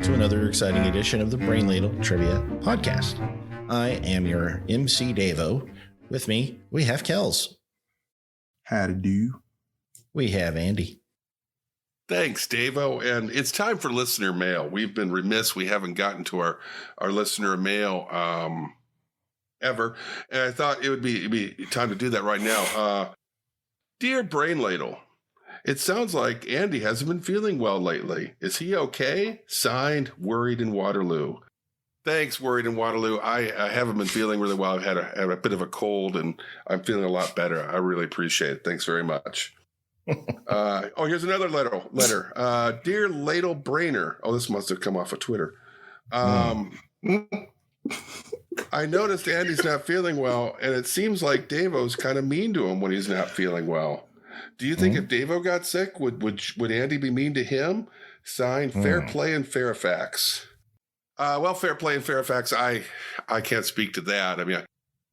to another exciting edition of the Brain Ladle Trivia Podcast. I am your MC Davo. With me, we have Kells. How to do? We have Andy. Thanks, Davo. And it's time for listener mail. We've been remiss. We haven't gotten to our listener mail ever. And I thought it'd be time to do that right now. Dear Brain Ladle, it sounds like Andy hasn't been feeling well lately. Is he okay? Signed, Worried in Waterloo. Thanks, Worried in Waterloo. I haven't been feeling really well. I've had a bit of a cold, and I'm feeling a lot better. I really appreciate it. Thanks very much. Here's another letter. Dear Ladle Brainer. Oh, this must have come off of Twitter. I noticed Andy's not feeling well, and it seems like Davo's kind of mean to him when he's not feeling well. Do you think if Davo got sick, would Andy be mean to him? Signed, Fair Play in Fairfax. Fair Play in Fairfax, I can't speak to that. I mean,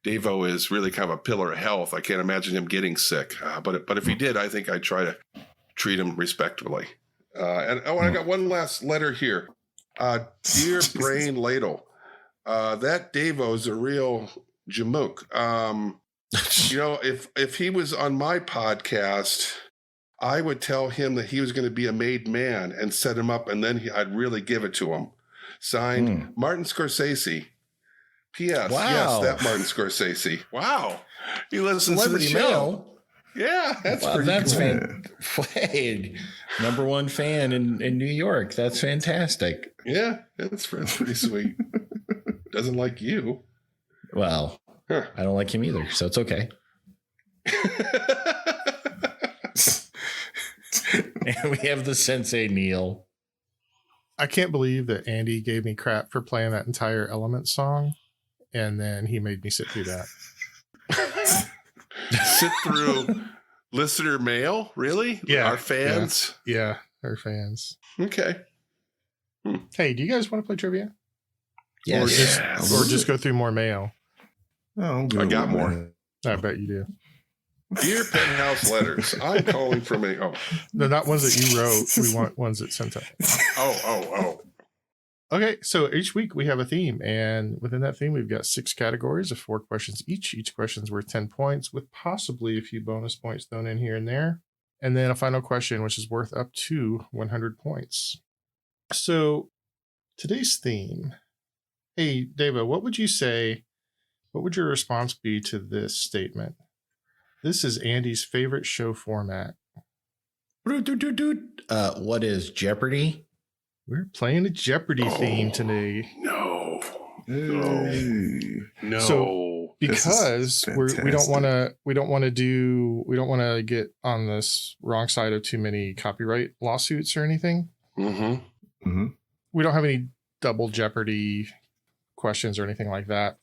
Davo is really kind of a pillar of health. I can't imagine him getting sick. But if he did, I think I'd try to treat him respectfully. I got one last letter here. Dear Brain Ladle, that Davo's a real jamook. If he was on my podcast, I would tell him that he was going to be a made man and set him up, and then I'd really give it to him. Signed, Martin Scorsese. P.S. Wow. Yes, that Martin Scorsese. Wow. He listens to the show. Mail. Yeah, that's pretty cool. Hey, number one fan in New York. That's fantastic. Yeah, that's pretty sweet. Doesn't like you. Well, I don't like him either, so it's okay. And we have the Sensei Neil. I can't believe that Andy gave me crap for playing that entire Element song, and then he made me sit through that. Sit through listener mail? Really? Yeah. Our fans? Yeah, our fans. Okay. Hey, do you guys want to play trivia? Yes. Or just go through more mail? Oh, I got more. I bet you do. Dear Penthouse Letters, I'm calling from a... Oh. No, not ones that you wrote. We want ones that sent out. Oh. Okay, so each week we have a theme, and within that theme, we've got 6 categories of 4 questions each. Each question's worth 10 points, with possibly a few bonus points thrown in here and there. And then a final question, which is worth up to 100 points. So today's theme. Hey, Dava, what would you say? What would your response be to this statement? This is Andy's favorite show format. What is Jeopardy? We're playing a Jeopardy theme today. No. So because we don't want to get on this wrong side of too many copyright lawsuits or anything. Mm-hmm. We don't have any double Jeopardy questions or anything like that.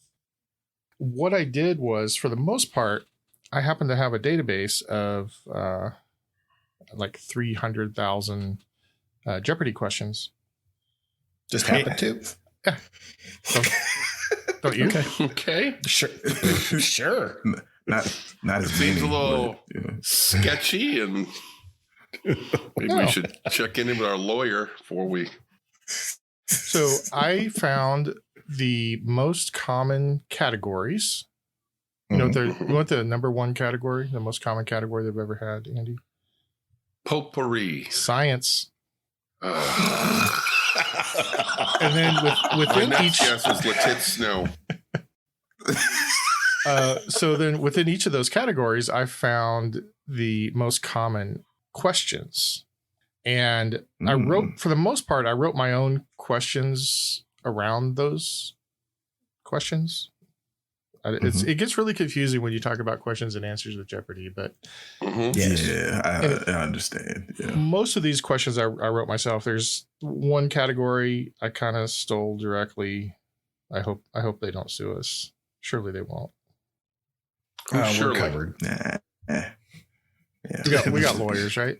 What I did was, for the most part, I happen to have a database of like 300,000 Jeopardy questions. Just happen to? Yeah. Don't you? Okay. Sure. Not as Seems many, a little but, sketchy, and maybe we should check in with our lawyer before we... So I found the most common categories. You know what the number one category, the most common category they've ever had, Andy? Potpourri. Science. And then within each guess is Letitz Snow. So then within each of those categories, I found the most common questions. And I wrote, for the most part, I wrote my own questions around those questions. It gets really confusing when you talk about questions and answers with Jeopardy, but I understand. Yeah. Most of these questions I wrote myself. There's one category I kind of stole directly. I hope they don't sue us. Surely they won't. We're covered. Yeah. We got lawyers, right?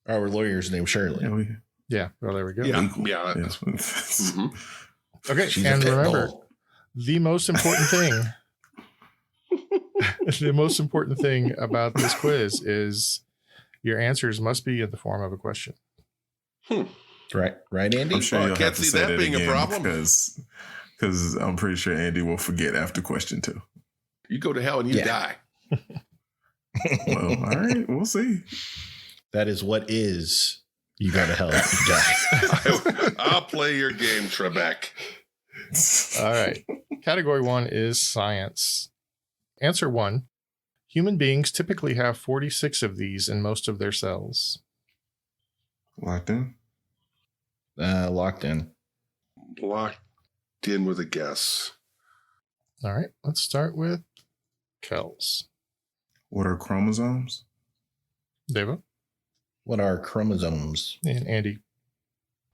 Our lawyer's name Shirley. Yeah. Well, there we go. Yeah. Okay. She's and a pit remember, bull. the most important thing. The most important thing about this quiz is your answers must be in the form of a question. Right, Andy? I'm sure Well, I you'll can't have to see say that that being a again problem. because I'm pretty sure Andy will forget after question 2. You go to hell and you die. Well, all right, we'll see. That is what is. You go to hell and die. I'll play your game, Trebek. All right. Category 1 is science. Answer 1. Human beings typically have 46 of these in most of their cells. Locked in? Locked in. Locked in with a guess. All right. Let's start with Kels. What are chromosomes? Deva What are chromosomes? and Andy.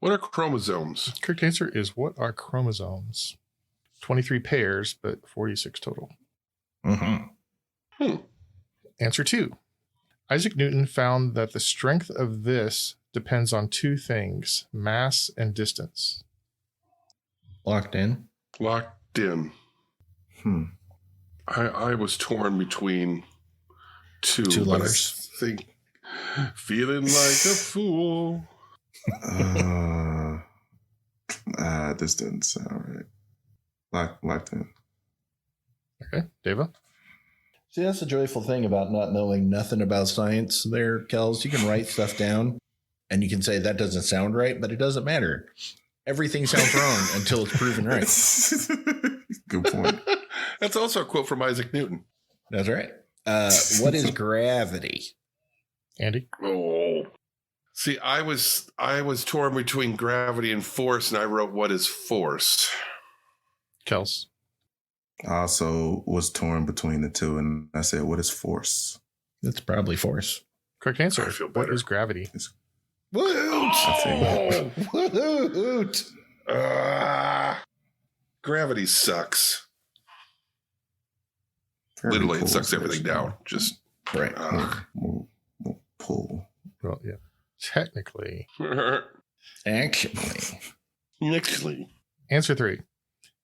What are chromosomes? Correct answer is what are chromosomes? 23 pairs, but 46 total. Mm-hmm. Answer 2. Isaac Newton found that the strength of this depends on 2 things, mass and distance. Locked in. Locked in. I was torn between two but letters. I think feeling like a fool. This doesn't sound right. Locked in. Okay. Deva? See, that's the joyful thing about not knowing nothing about science there, Kels. You can write stuff down and you can say that doesn't sound right, but it doesn't matter. Everything sounds wrong until it's proven right. Good point. That's also a quote from Isaac Newton. That's right. What is gravity? Andy? Oh. See, I was torn between gravity and force, and I wrote what is force. Kels? I also was torn between the two, and I said, what is force? It's probably force. Correct answer. I feel What better. is gravity? Woot! Oh. Woot! Gravity sucks. Gravity Literally, it pulls sucks everything us down. Just Right. We'll pull. Well, yeah. Technically. Actually. Actually. Answer 3.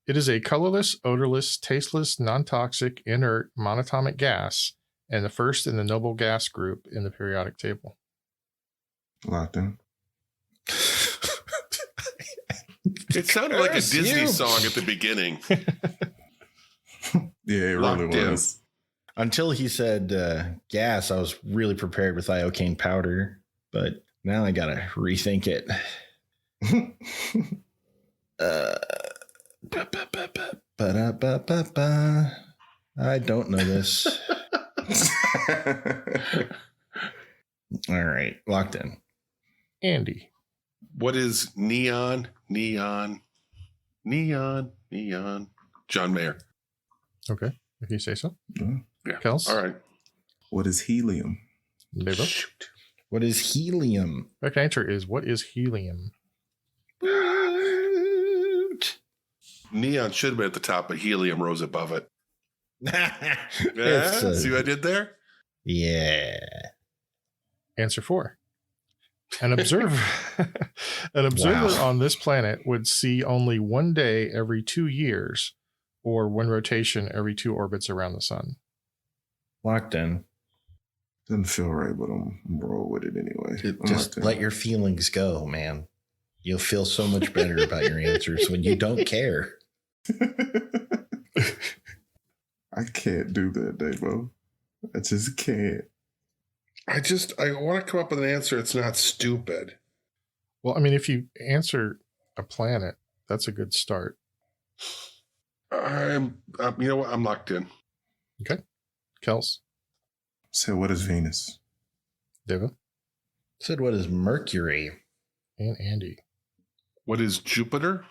It is a colorless, odorless, tasteless, non-toxic, inert, monatomic gas, and the first in the noble gas group in the periodic table. Locked in. It sounded like a Curse Disney you. song at the beginning. Yeah, it Locked really in. was. Until he said gas, I was really prepared with iocane powder, but now I gotta rethink it. Ba-da-ba-ba-ba. I don't know this. All right, locked in. Andy. What is neon? Neon. Neon. Neon. John Mayer. Okay. If you say so. Yeah. Kels? All right. What is helium? Deva? Shoot. What is helium? Correct answer is what is helium? Neon should have been at the top, but helium rose above it. It's, See what I did there? yeah. Answer 4. An observer Wow. on this planet would see only one day every 2 years, or one rotation every 2 orbits around the sun. Locked in. Doesn't feel right, but I'm roll with it anyway. Just let your feelings go, man. You'll feel so much better about your answers when you don't care. I can't do that, Davo. I just can't. I want to come up with an answer. It's not stupid. Well, I mean, if you answer a planet, that's a good start. You know what? I'm locked in. Okay. Kels? So what is Venus? Deva? Said, what is Mercury? And Andy. What is Jupiter?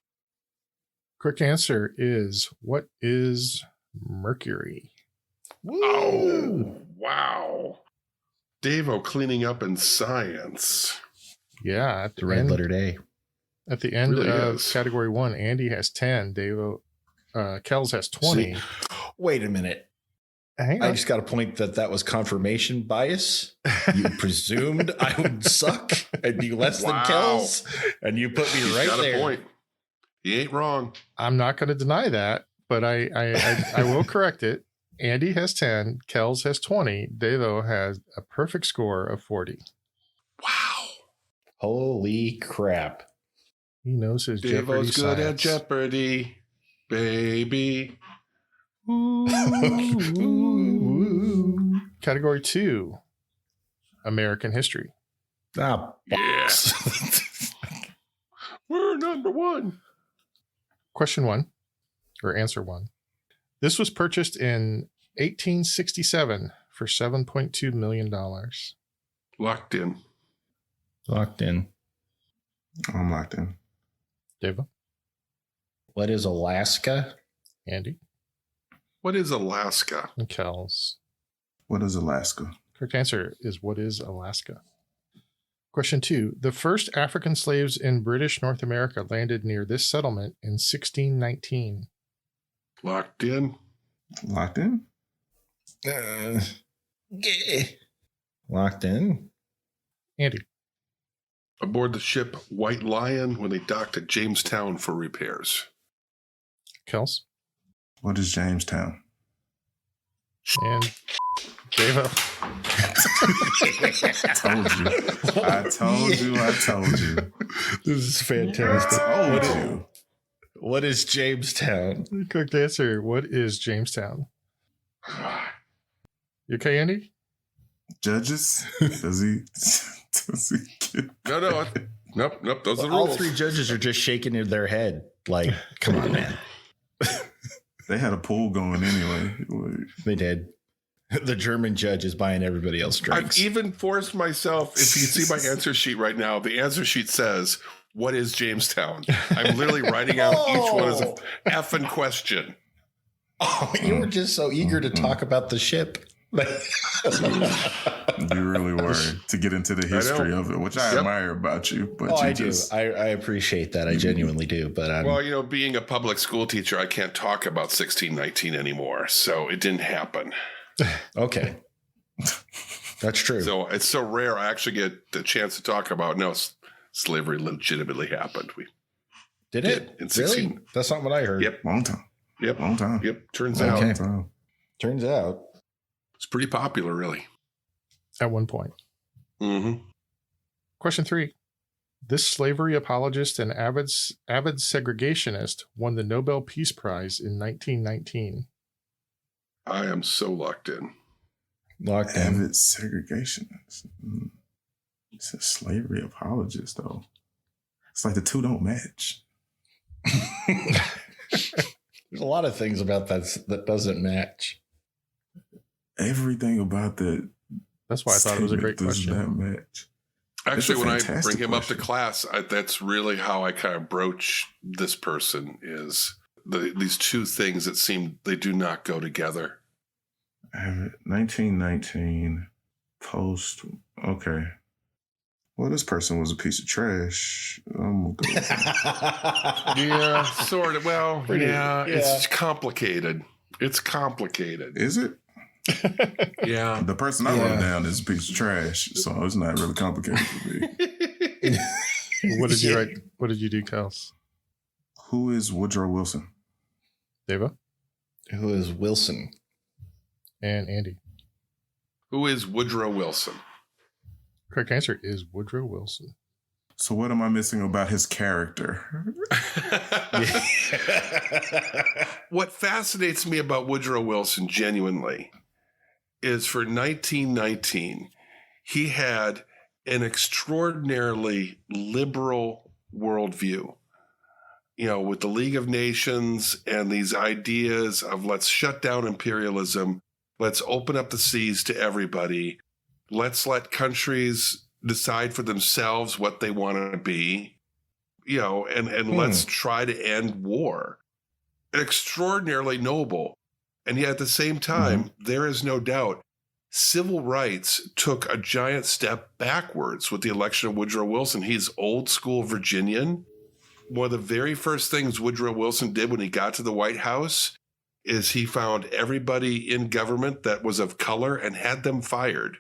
Correct answer is what is Mercury? Oh, wow. Davo cleaning up in science. Yeah. At The red lettered A. At the end Really of is. category 1, Andy has 10. Davo, Kels has 20. See? Wait a minute. Hang I on. just got a point that was confirmation bias. You presumed I would suck and be less Wow. than Kells, and you put me He's right got there. a point. He ain't wrong. I'm not going to deny that, but I will correct it. Andy has 10. Kels has 20. Davo has a perfect score of 40. Wow. Holy crap. He knows his Jeopardy Davo's good at science. Jeopardy, baby. Ooh. Category 2, American history. Ah, Yeah. We're number one. Question 1, or answer 1. This was purchased in 1867 for $7.2 million. Locked in. locked in. I'm locked in. Deva, What is Alaska? Andy, What is Alaska? and Kels. What is Alaska? Correct answer is what is Alaska? Question 2. The first African slaves in British North America landed near this settlement in 1619. Locked in. Locked in? Locked in. Andy, Aboard the ship White Lion when they docked at Jamestown for repairs. Kels, What is Jamestown? and Deva. I told you. This is I fantastic. told you. What is Jamestown? Correct answer. What is Jamestown? You okay, Andy? Judges? Does he get No. Nope. Those are the All rules. three judges are just shaking in their head. Like, come on, man. They had a pool going anyway. They did. The German judge is buying everybody else I've drinks. even forced myself, if you see my answer sheet right now, the answer sheet says, what is Jamestown? I'm literally writing out each one as a effing question. Oh, you were just so eager to talk about the ship. You really were to get into the history of it, which I admire about you. But Oh, you I do. I appreciate that. I genuinely do. But I'm Well, being a public school teacher, I can't talk about 1619 anymore. So it didn't happen. okay. That's true. So it's so rare I actually get the chance to talk about, no, slavery legitimately happened. We did it? in Really? 16. That's not what I heard. Yep. long time. Turns Okay. out Long time. Turns out. it's pretty popular, really. At one point. Mm-hmm. Question 3. This slavery apologist and avid segregationist won the Nobel Peace Prize in 1919. I am so locked in. Locked in. Avid segregationist. It's a slavery apologist, though. It's like the two don't match. There's a lot of things about that doesn't match. Everything about that. That's why I thought it was a great does question. not match. Actually, when I fantastic bring him up to question. class, that's really how I kind of broach this person is these two things that seem they do not go together. 1919 post. Okay. Well, this person was a piece of trash. I'm gonna go with that. Yeah, sort of. Well, Yeah. it's complicated. It's complicated. Is it? Yeah. The person I wrote down is a piece of trash, so it's not really complicated for me. What did you write? What did you do, Kels? Who is Woodrow Wilson? Deva Who is Wilson? and Andy. Who is Woodrow Wilson? Correct answer is Woodrow Wilson. So what am I missing about his character? What fascinates me about Woodrow Wilson genuinely is for 1919, he had an extraordinarily liberal worldview. With the League of Nations and these ideas of let's shut down imperialism, let's open up the seas to everybody, let's let countries decide for themselves what they want to be, and let's try to end war. Extraordinarily noble. And yet at the same time, there is no doubt civil rights took a giant step backwards with the election of Woodrow Wilson. He's old school Virginian. One of the very first things Woodrow Wilson did when he got to the White House is he found everybody in government that was of color and had them fired.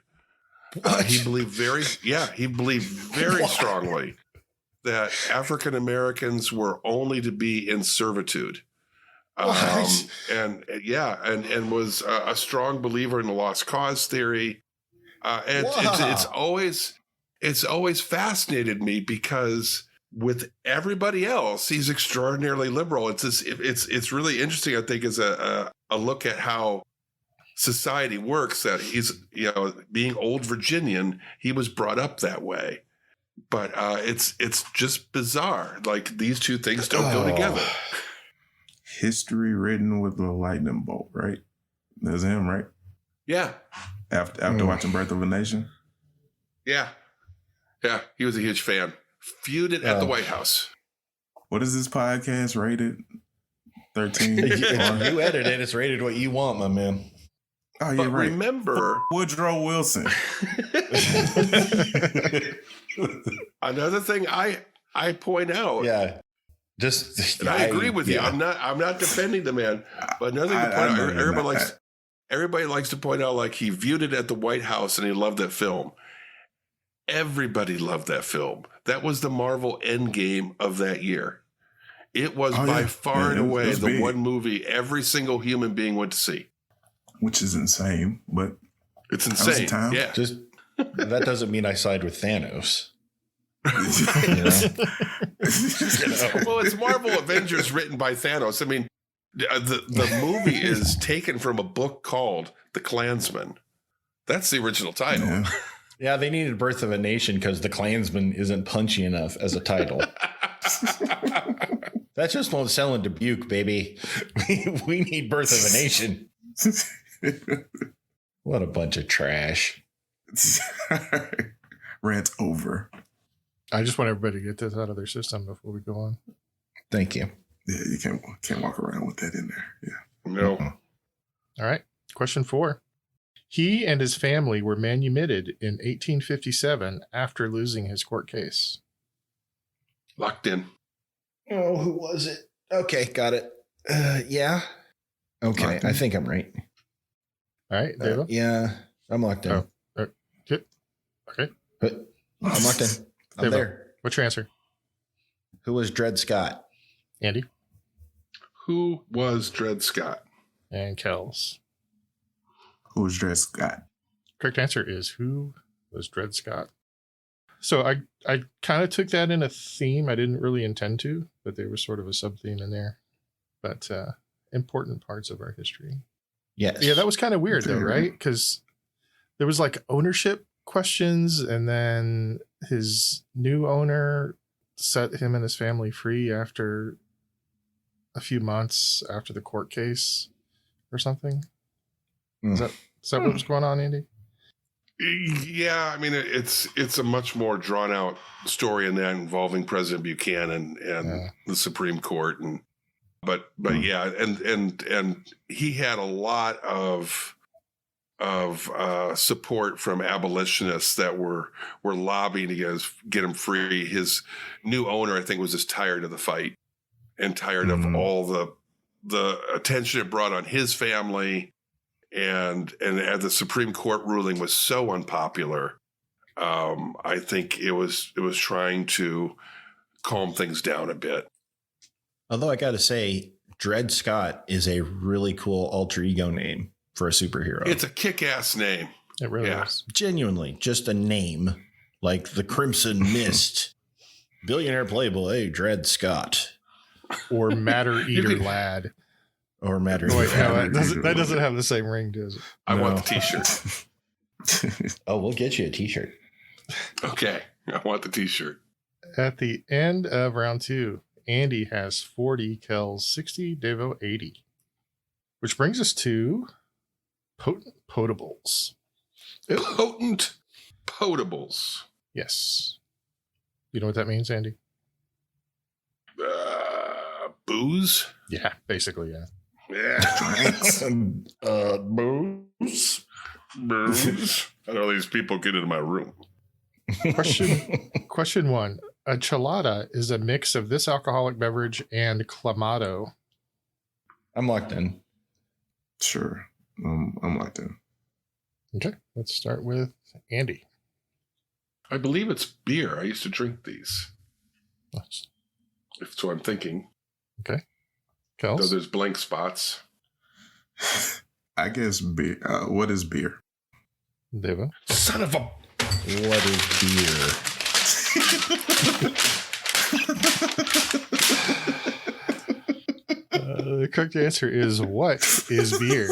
He believed very strongly that African Americans were only to be in servitude. And was a strong believer in the lost cause theory. It's always fascinated me because with everybody else, he's extraordinarily liberal. It's really interesting, I think, as a look at how society works, that he's, being old Virginian, he was brought up that way. But it's just bizarre. Like, these two things don't go together. History written with a lightning bolt, right? That's him, right? Yeah. After watching Birth of a Nation? Yeah. Yeah. He was a huge fan. Feuded at the White House. What is this podcast rated? 13? You edit it. It's rated what you want, my man. Oh, yeah, But right. remember, Woodrow Wilson. another thing I point out. Yeah. And I agree with you. I'm not defending the man, but another thing to point out, everybody likes to point out, like, he viewed it at the White House and he loved that film. Everybody loved that film. That was the Marvel Endgame of that year. It was by far and away the big. one movie every single human being went to see. Which is insane, but It's was insane. the time. Yeah. Just that doesn't mean I side with Thanos. Well, it's Marvel Avengers written by Thanos. I mean, the movie is taken from a book called The Klansman. That's the original title. Yeah. Yeah, they needed Birth of a Nation because The Klansman isn't punchy enough as a title. That just won't sell in Dubuque, baby. We need Birth of a Nation. What a bunch of trash. Rant over. I just want everybody to get this out of their system before we go on. Thank you. Yeah, you can't walk around with that in there. Yeah. No. All right. Question 4. He and his family were manumitted in 1857 after losing his court case. Locked in. Oh, who was it? Okay, got it. Yeah. Okay, I think I'm right. All right, Deva? Yeah, I'm locked in. Good. Okay. I'm locked in. I'm Deva, there. what's your answer? Who was Dred Scott? Andy? Who was Dred Scott? And Kells. Who was Dred Scott? Correct answer is who was Dred Scott. So I kind of took that in a theme. I didn't really intend to, but there was sort of a sub-theme in there. But important parts of our history. Yes. Yeah, that was kind of weird though, right? Because there was like ownership questions, and then his new owner set him and his family free after a few months after the court case or something. Is that what was going on, Andy? Yeah, I mean, it's a much more drawn out story in that, involving President Buchanan and the Supreme Court, but yeah, and he had a lot of support from abolitionists that were lobbying to get him free. His new owner, I think, was just tired of the fight and tired of all the attention it brought on his family. And the Supreme Court ruling was so unpopular. I think it was trying to calm things down a bit. Although I got to say, Dred Scott is a really cool alter ego name for a superhero. It's a kick-ass name. It really is. Genuinely, just a name like the Crimson Mist, billionaire playboy Dred Scott, Or Matter Eater Lad. or Matter. Oh, wait, no, that doesn't have the same ring, does it? I want the T-shirt. Oh, we'll get you a T-shirt. Okay, I want the T-shirt. At the end of round 2, Andy has 40, Kells 60, Devo 80. Which brings us to potent potables. Potent potables. Yes. You know what that means, Andy? Booze. Yeah, basically, yeah. Yeah. Booze. Booze. I know these people get into my room. Question 1. A chelada is a mix of this alcoholic beverage and clamato. I'm locked in. Sure. I'm locked in. Okay, let's start with Andy. I believe it's beer. I used to drink these. Nice. If so, I'm thinking. Okay. Though Kels? there's blank spots. I guess beer. What is beer? Devo? Son of a... What is beer? The correct answer is, what is beer?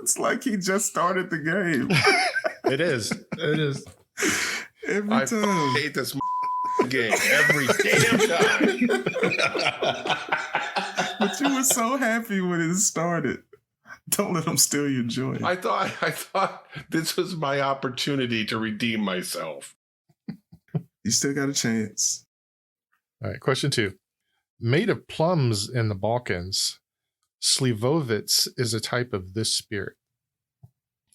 It's like he just started the game. It is. It is. Every I time. hate this game every damn time. But you were so happy when it started. Don't let them steal your joy. I thought this was my opportunity to redeem myself. You still got a chance. All right, question 2. Made of plums in the Balkans, Slivovitz is a type of this spirit.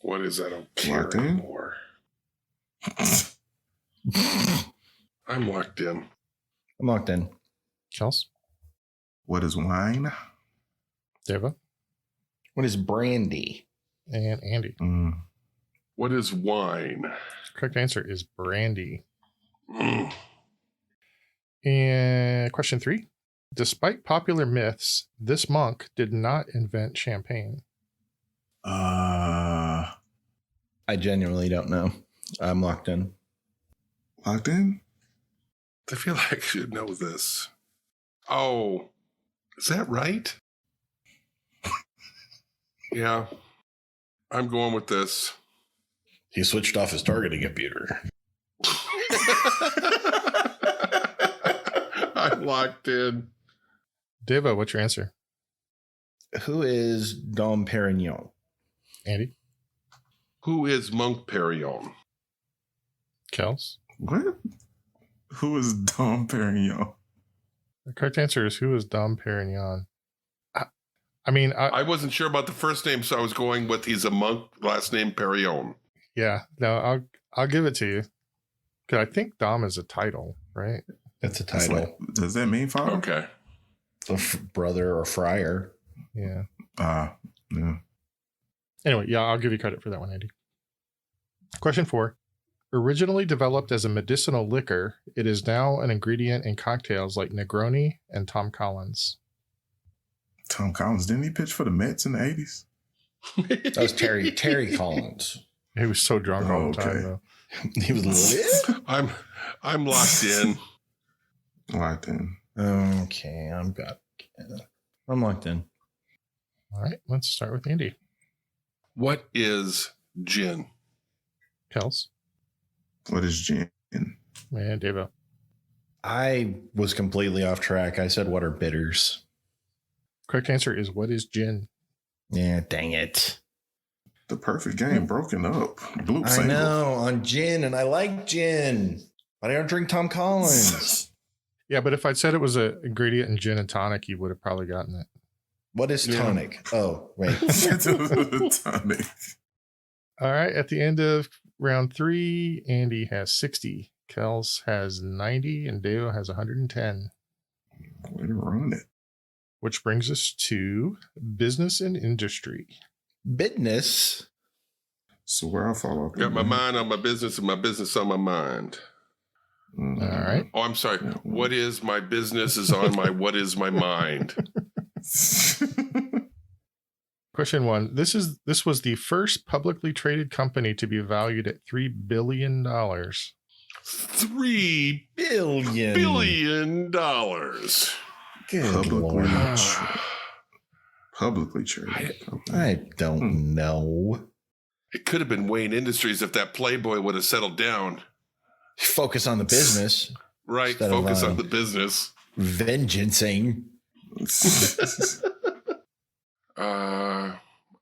What is that? I don't care Locked in? anymore. I'm locked in. I'm locked in. Kels? What is wine? Deva? What is brandy? And Andy. What is wine? Correct answer is brandy. Mm. And question 3. Despite popular myths, this monk did not invent champagne. I genuinely don't know. I'm locked in. Locked in? I feel like I should know this. Oh, is that right? Yeah, I'm going with this. He switched off his targeting computer. I'm locked in. Deva, what's your answer? Who is Dom Perignon? Andy? Who is Monk Perignon? Kels? What? Who is Dom Perignon? The correct answer is, who is Dom Perignon? I wasn't sure about the first name, so I was going with he's a monk, last name Perignon. Yeah, no, I'll give it to you. Because I think Dom is a title, right? That's a That's title. like, does that mean father? Okay. A brother or friar. Yeah. Yeah. Anyway, yeah, I'll give you credit for that one, Andy. Question 4. Originally developed as a medicinal liquor, it is now an ingredient in cocktails like Negroni and Tom Collins. Tom Collins, didn't he pitch for the Mets in the 80s? That was Terry Collins. He was so drunk all the time, Okay. though. He was lit. I'm locked in. Locked in. Okay, I'm locked in. All right, let's start with Andy. What is gin? Kels What is gin? and Devo. I was completely off track. I said, what are bitters? Correct Answer is, what is gin? Yeah, dang it. The perfect game broken up. Bloop I single. know, on gin, and I like gin, but I don't drink Tom Collins. Yeah, but if I'd said it was an ingredient in gin and tonic, you would have probably gotten it. What is Yeah. tonic? Oh, wait. Tonic. All right, at the end of round 3, Andy has 60. Kels has 90 and Deo has 110. Way to run it. Which brings us to business and industry. Business. So where I fall off. Got my mind on my business and my business on my mind. All right. Oh, I'm sorry. What is my business is on my what is my mind? Question 1. This was the first publicly traded company to be valued at $3 billion. $3 Billion. billion. Good Publicly Lord. Publicly traded. I don't know. It could have been Wayne Industries if that Playboy would have settled down. Focus on the business. Right. Instead of, Focus on the business. Vengeancing.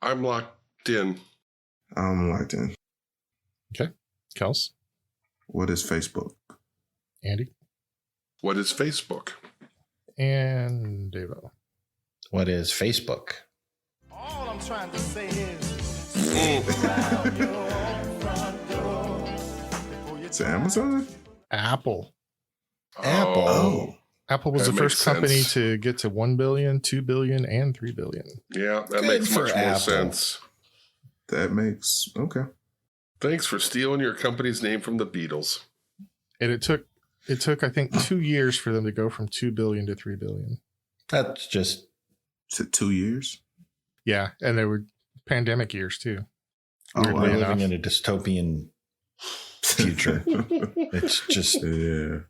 I'm locked in. I'm locked in. Kels, What is Facebook? Andy, What is Facebook? and Devo. What is Facebook? All I'm trying to say is, It's Amazon? Apple. Apple. Oh. Apple was That the first makes company sense. to get to 1 billion, 2 billion, and 3 billion. Yeah, that Good makes for much more Apple. sense. That makes okay. Thanks for stealing your company's name from the Beatles. And it took I think 2 years for them to go from 2 billion to 3 billion. That's just Is it 2 years? Yeah, and they were pandemic years too. Oh, Weirdly we're wow. enough. living in a dystopian future. It's just Yeah.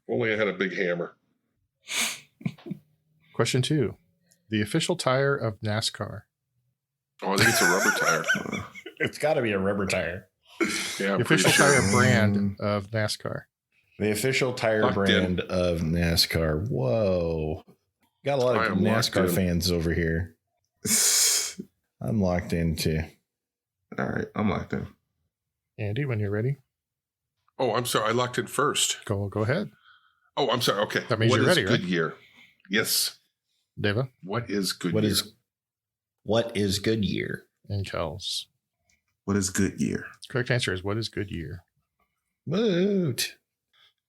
Only I had a big hammer. Question 2. The official tire of NASCAR. Oh, I think it's a rubber tire. it's got to be a rubber tire. Yeah, I'm The pretty official sure. tire brand of NASCAR. The official tire Locked brand of NASCAR. Whoa. Got a lot I of am locked NASCAR in. fans over here. I'm locked into. All right, I'm locked in. Andy, when you're ready, Oh, I'm sorry. I locked in first. go ahead. Oh, I'm sorry. Okay. That means What you're is ready, right? Goodyear? Yes. Deva What is Goodyear? What is Goodyear? and Kels. What is Goodyear? Correct answer is what is Goodyear? Woot.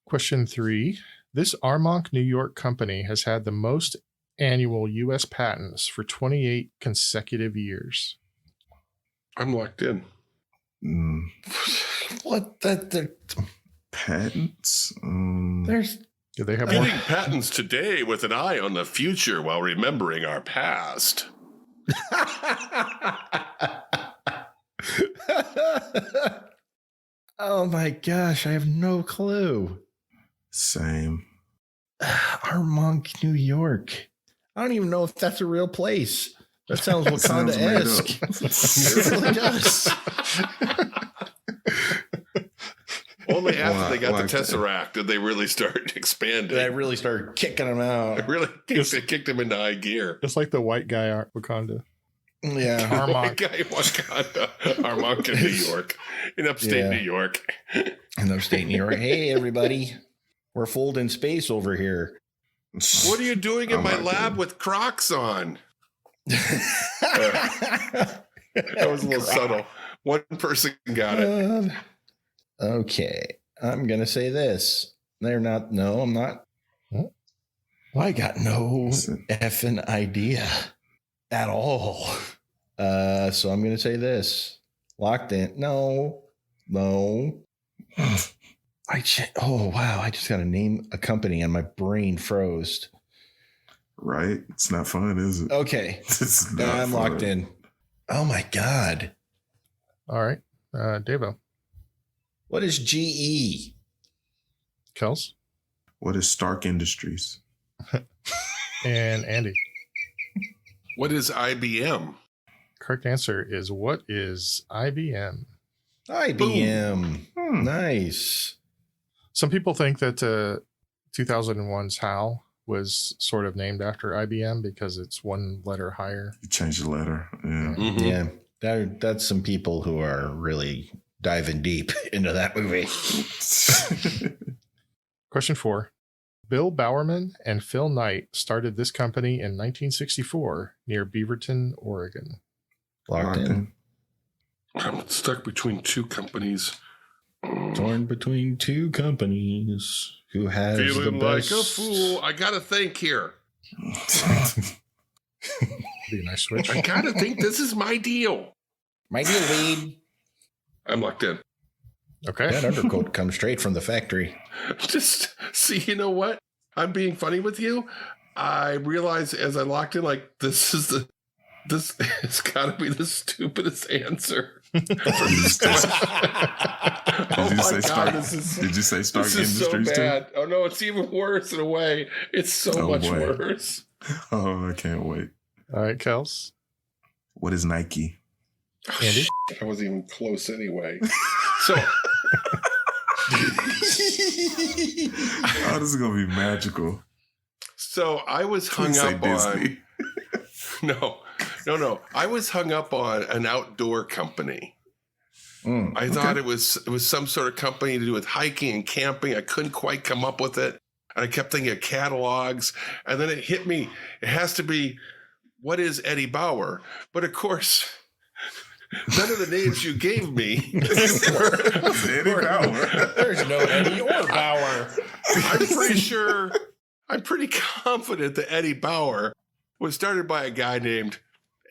Question 3. This Armonk, New York company has had the most annual U.S. patents for 28 consecutive years. I'm locked in. Mm, What the patents? there's Do they have more? Getting patents today with an eye on the future while remembering our past. Oh my gosh, I have no clue. Same. Armonk, New York. I don't even know if that's a real place. That sounds Sounds Wakanda-esque. It really does. Only after they got Like the that. Tesseract did they really start expanding. I really started kicking them They out. really kicked him into high gear. Just like the white guy Wakanda. Yeah. Armonk. Guy in Wakanda, Armonk in New York, in upstate Yeah. New York. In upstate New York. Hey, everybody. We're folding space over here. What are you doing in I'm my not lab kidding. with Crocs on? That was a little subtle. One person got it. Okay. I'm going to say this. They're not. No, I'm not. I got no effing idea at all. So I'm going to say this. Locked in. No. Oh, wow. I just got to name a company and my brain froze. Right? It's not fun, is it? Okay. It's not I'm fun. locked in. Oh, my God. All right. Devo. What is GE? Kels. What is Stark Industries? And Andy. What is IBM? Correct answer is what is IBM? IBM. Nice. Some people think that 2001's HAL was sort of named after IBM because it's one letter higher. You change the letter. Yeah. Mhm. Yeah. That's some people who are really diving deep into that movie. Question 4. Bill Bowerman and Phil Knight started this company in 1964 near Beaverton, Oregon. Locked in. I'm stuck between two companies. Torn between two companies. Who has the Feeling like best? a fool. I gotta think here. Be a nice switch. I gotta think this is my deal. My dear Wade. I'm locked in. Okay. That undercoat comes straight from the factory. Just see, you know what? I'm being funny with you. I realized as I locked in, like, this has got to be the stupidest answer. Oh Did you my say God, Stark? this is Did you say Stark this is so Industries too? bad. Oh no, it's even worse in a way. It's so Oh, much boy. worse. Oh, I can't wait. All right, Kels. What is Nike? Andy? I wasn't even close anyway. So Oh, this is gonna be magical. So I was hung Please say up on Disney. no. I was hung up on an outdoor company. I thought it was some sort of company to do with hiking and camping. I couldn't quite come up with it. And I kept thinking of catalogs. And then it hit me. It has to be, what is Eddie Bauer? But of course, none of the names you gave me. Eddie Bauer. There's no Eddie or Bauer. I'm pretty confident that Eddie Bauer was started by a guy named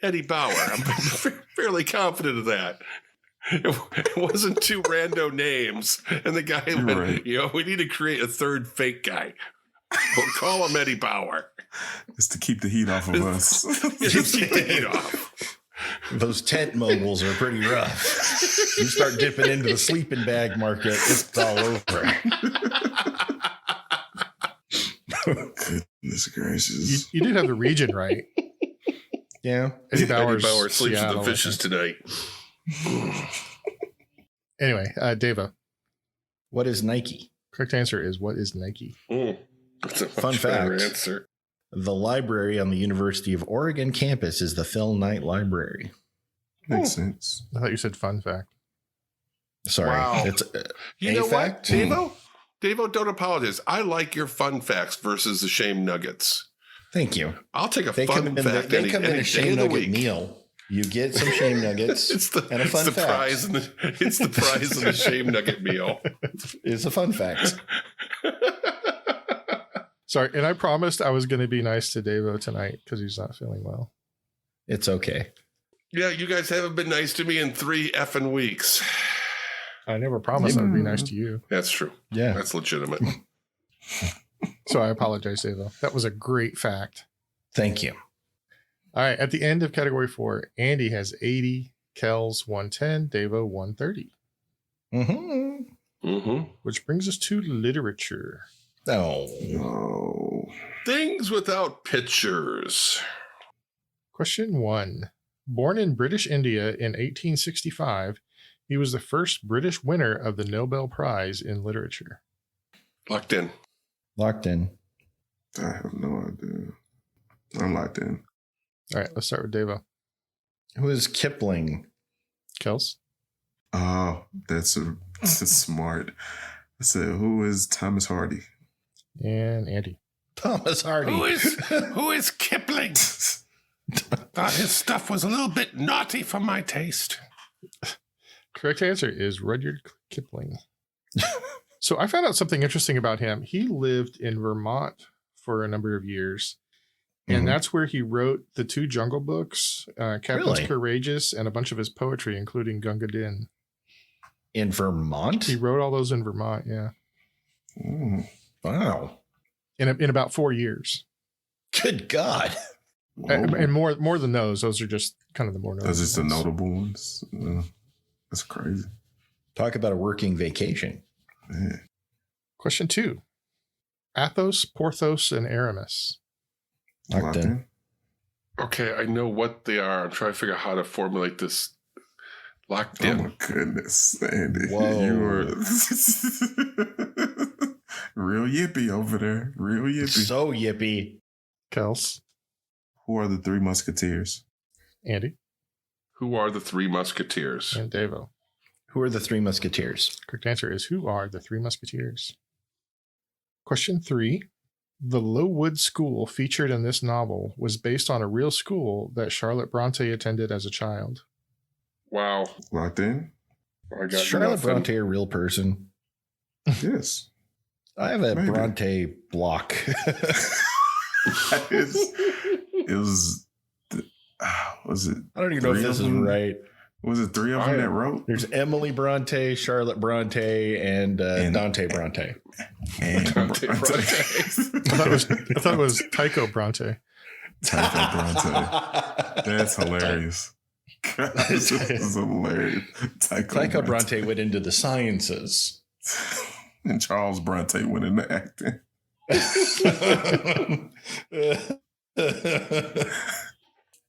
Eddie Bauer. I'm fairly confident of that. It wasn't two rando names. And the guy went, right. we need to create a third fake guy. We'll call him Eddie Bauer. It's to keep the heat off of us. Just keep the heat off. Those tent moguls are pretty rough. You start dipping into the sleeping bag market, it's all over. Goodness gracious. You did have the region right. Yeah. Eddie Eddie Bauer sleeps with Seattle, the fishes I think. tonight. Anyway, Deva. What is Nike? Correct answer is what is Nike? That's a Fun much better fact. answer. The library on the University of Oregon campus is the Phil Knight Library. Makes sense. I thought you said fun fact. Sorry. Wow. It's You a know fact. what, Davo? Davo, don't apologize. I like your fun facts versus the shame nuggets. Thank you. I'll take a They fun come in, fact they any, come in any a day shame of the nugget week. meal. You get some shame nuggets. It's the, and a fun it's the fact. prize in the it's the prize in the shame nugget meal. It's a fun fact. Sorry, and I promised I was going to be nice to Davo tonight because he's not feeling well. It's okay. Yeah, you guys haven't been nice to me in 3 effing weeks. I never promised I would be nice to you. That's true. Yeah. That's legitimate. So I apologize, Davo. That was a great fact. Thank you. All right, at the end of category 4, Andy has 80, Kells 110, Davo 130, Mm-hmm. which brings us to literature. Oh. No. Things without pictures. Question 1. Born in British India in 1865, he was the first British winner of the Nobel Prize in Literature. Locked in. Locked in. I have no idea. I'm locked in. All right, let's start with Davo. Who is Kipling? Kels? Oh, that's smart. I said, who is Thomas Hardy? And Andy. Thomas Hardy. Who is Kipling? Thought his stuff was a little bit naughty for my taste. Correct answer is Rudyard Kipling. So I found out something interesting about him. He lived in Vermont for a number of years. And Mhm. that's where he wrote the 2 Jungle Books, Captain's Really? Courageous, and a bunch of his poetry, including Gunga Din. In Vermont? He wrote all those in Vermont, yeah, Mm. Wow. in about 4 years. Good God. And more than those. Those are just kind of the more notable Those are just the ones. notable ones. That's crazy. Talk about a working vacation. Man. Question 2. Athos, Porthos, and Aramis. Locked in. Okay, I know what they are. I'm trying to figure out how to formulate this. Locked Oh in. my goodness, Andy. Whoa. You were real yippy over there. Real yippy. So yippee. Kels, Who are the 3 Musketeers? Andy, Who are the 3 Musketeers? and Davo. Who are the 3 Musketeers? Correct answer is who are the 3 Musketeers? Question 3. The Lowood School featured in this novel was based on a real school that Charlotte Bronte attended as a child. Wow. Locked in? I got Is Charlotte nothing. Bronte a real person? Yes. I have a Maybe. Bronte block. It was was it I don't even know if 3 this of is them? right. Was it 3 of them that wrote? There's Emily Bronte, Charlotte Bronte, and Dante Bronte. And Dante Bronte. I thought it was Tycho Bronte. Tycho Bronte. That's hilarious. God, this is hilarious. Tycho Bronte went into the sciences. And Charles Bronte went into acting.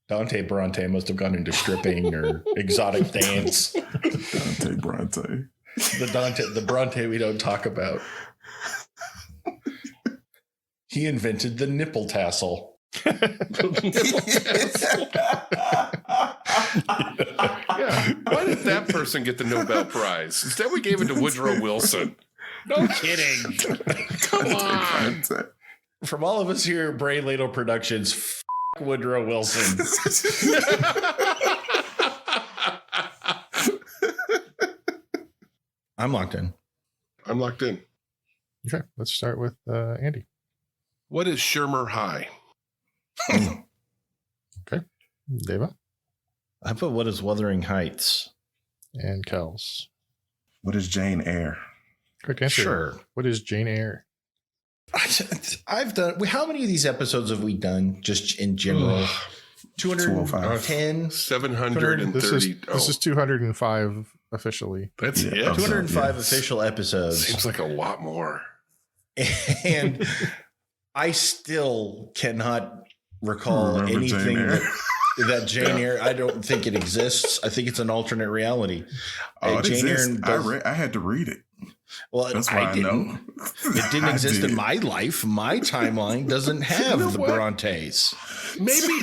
Dante Bronte must have gone into stripping or exotic dance. Dante Bronte. The Bronte we don't talk about. He invented the nipple tassel. Yeah. Why did that person get the Nobel Prize? Instead, we gave it to Woodrow Wilson. No kidding. Come on. Bronte. From all of us here at Brain Ladle Productions, Woodrow Wilson. I'm locked in. I'm locked in. Okay, let's start with Andy. What is Shermer High? Deva, I put what is Wuthering Heights? and Kels. What is Jane Eyre? Correct answer. Sure. What is Jane Eyre? I've done. How many of these episodes have we done just in general? 210. 730. This is 205 officially. That's it. 205 Yes. official episodes. Seems like a lot more. And I still cannot recall Remember anything Jane Eyre? that Jane Eyre. I don't think it exists. I think it's an alternate reality. Oh, it Jane Eyre exists. does- I had to read it. well, That's why I didn't. know. It didn't I exist did. in my life. My timeline doesn't have know the what? Brontes. Maybe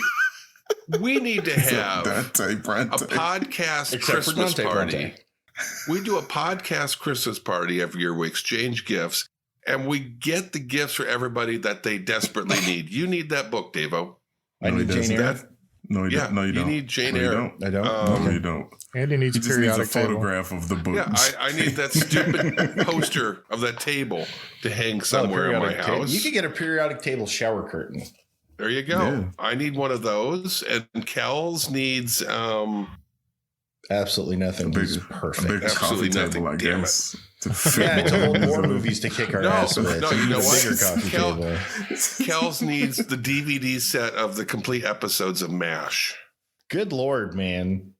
we need to have Dante a Bronte. podcast Except for Christmas Dante party. Bronte. We do a podcast Christmas party every year. We exchange gifts, and we get the gifts for everybody that they desperately need. You need that book, Davo. I No, he need Jane doesn't. Eyre. No, you Yeah, don't. No, you don't. need Jane No, you Eyre. don't. I don't. Um, No, you don't. Andy needs He a just needs a periodic table. photograph of the book. Yeah, I need that stupid poster of that table to hang somewhere in my Periodic table. house. You could get a periodic table shower curtain. There you go. Yeah. I need one of those, and Kells needs Absolutely nothing. A It's bigger- perfect. a bigger Absolutely coffee nothing, table, I damn it. guess. To fit Yeah, to hold more more movies to kick our No, ass with. no, So you need know a what? bigger coffee Kel- table. Kells needs the DVD set of the complete episodes of MASH. Good Lord, man.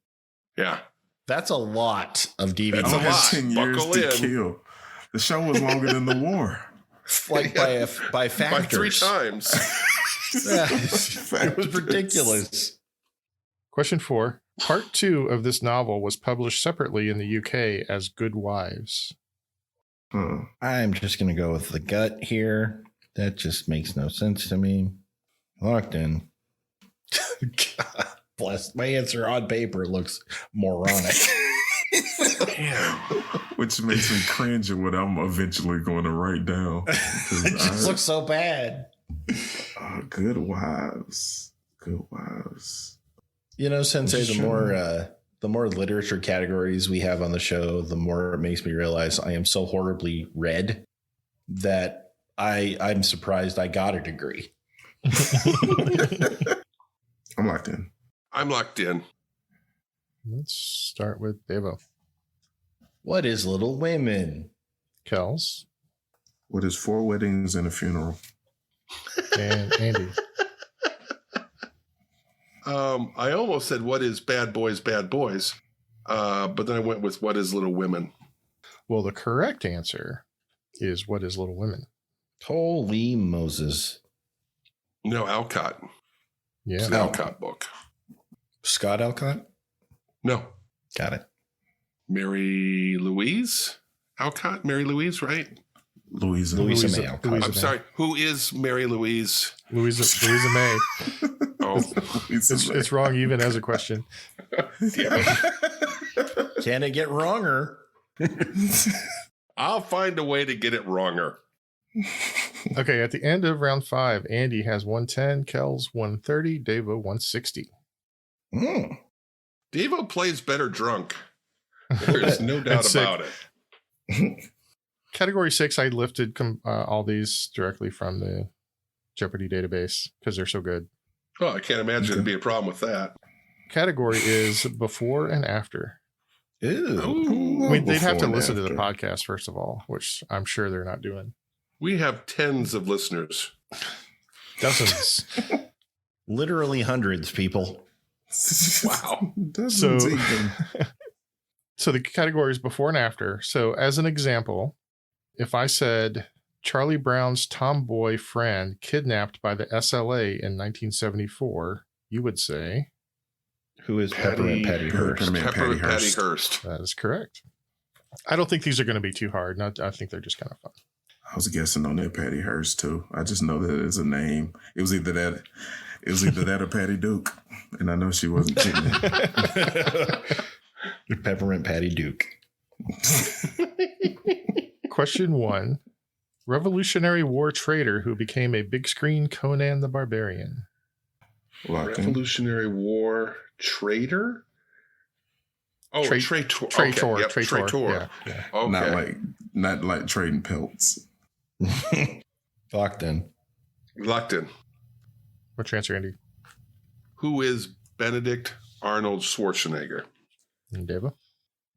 Yeah. That's a lot of DVDs. That's a Only lot. 10 years Buckle to in. kill. The show was longer than the war. Like by By factors. 3 times. Yeah, it was ridiculous. Question 4. Part 2 of this novel was published separately in the UK as Good Wives. Huh. I'm just going to go with the gut here. That just makes no sense to me. Locked in. God bless. My answer on paper looks moronic. Damn. Which makes me cringe at what I'm eventually going to write down. It just looks so bad. Good wives. Good wives. You know, Sensei, the Sure. more literature categories we have on the show, the more it makes me realize I am so horribly read that I'm surprised I got a degree. I'm locked in. I'm locked in. Let's start with Devo. What is Little Women? Kells What is 4 weddings and a funeral? and Andy. I almost said, what is Bad Boys, Bad Boys? But then I went with what is Little Women? Well, the correct answer is What is Little Women? Holy Moses. No, Alcott. Yeah. It's an Alcott book. Scott Alcott? No. Got it. Mary Louise Alcott? Mary Louise, right? Louisa. Louisa Louisa- May Alcott. Louisa I'm May. sorry. Who is Mary Louise? Louisa May. Oh, It's wrong even as a question. damn it. Can it get wronger? I'll find a way to get it wronger. Okay, at the end of round 5, Andy has 110, Kells 130, Devo 160. Mm. Devo plays better drunk. There's no doubt sick. about it. Category 6, I lifted all these directly from the Jeopardy database because they're so good. Well, I can't imagine it'd be a problem with that. Category is before and after. Ew. Ooh. I mean, they'd have to Before and listen to the after. podcast, first of all, which I'm sure they're not doing. We have tens of listeners. Dozens. Literally hundreds, people. Wow. Dozens So- even. So the category is before and after. So as an example, if I said Charlie Brown's tomboy friend kidnapped by the SLA in 1974, you would say Who is Peppermint Patty Hearst? Peppermint Patty Peppermint Patty Hearst. Hearst. that is correct. I don't think these are going to be too hard. I think they're just kind of fun. I was guessing on that Patty Hearst too. I just know that it's a name. It was either that or Patty Duke. And I know she wasn't cheating. Peppermint Patty Duke. Question 1. Revolutionary War traitor who became a big screen Conan the Barbarian. Locked in. Revolutionary War traitor? Oh, Tra- traitor. Traitor. Okay, yep, Traitor. traitor. Yeah. Okay. Not like trading pelts. Locked in. Locked in. What's your answer, Andy? Who is Benedict Arnold Schwarzenegger? And Deva?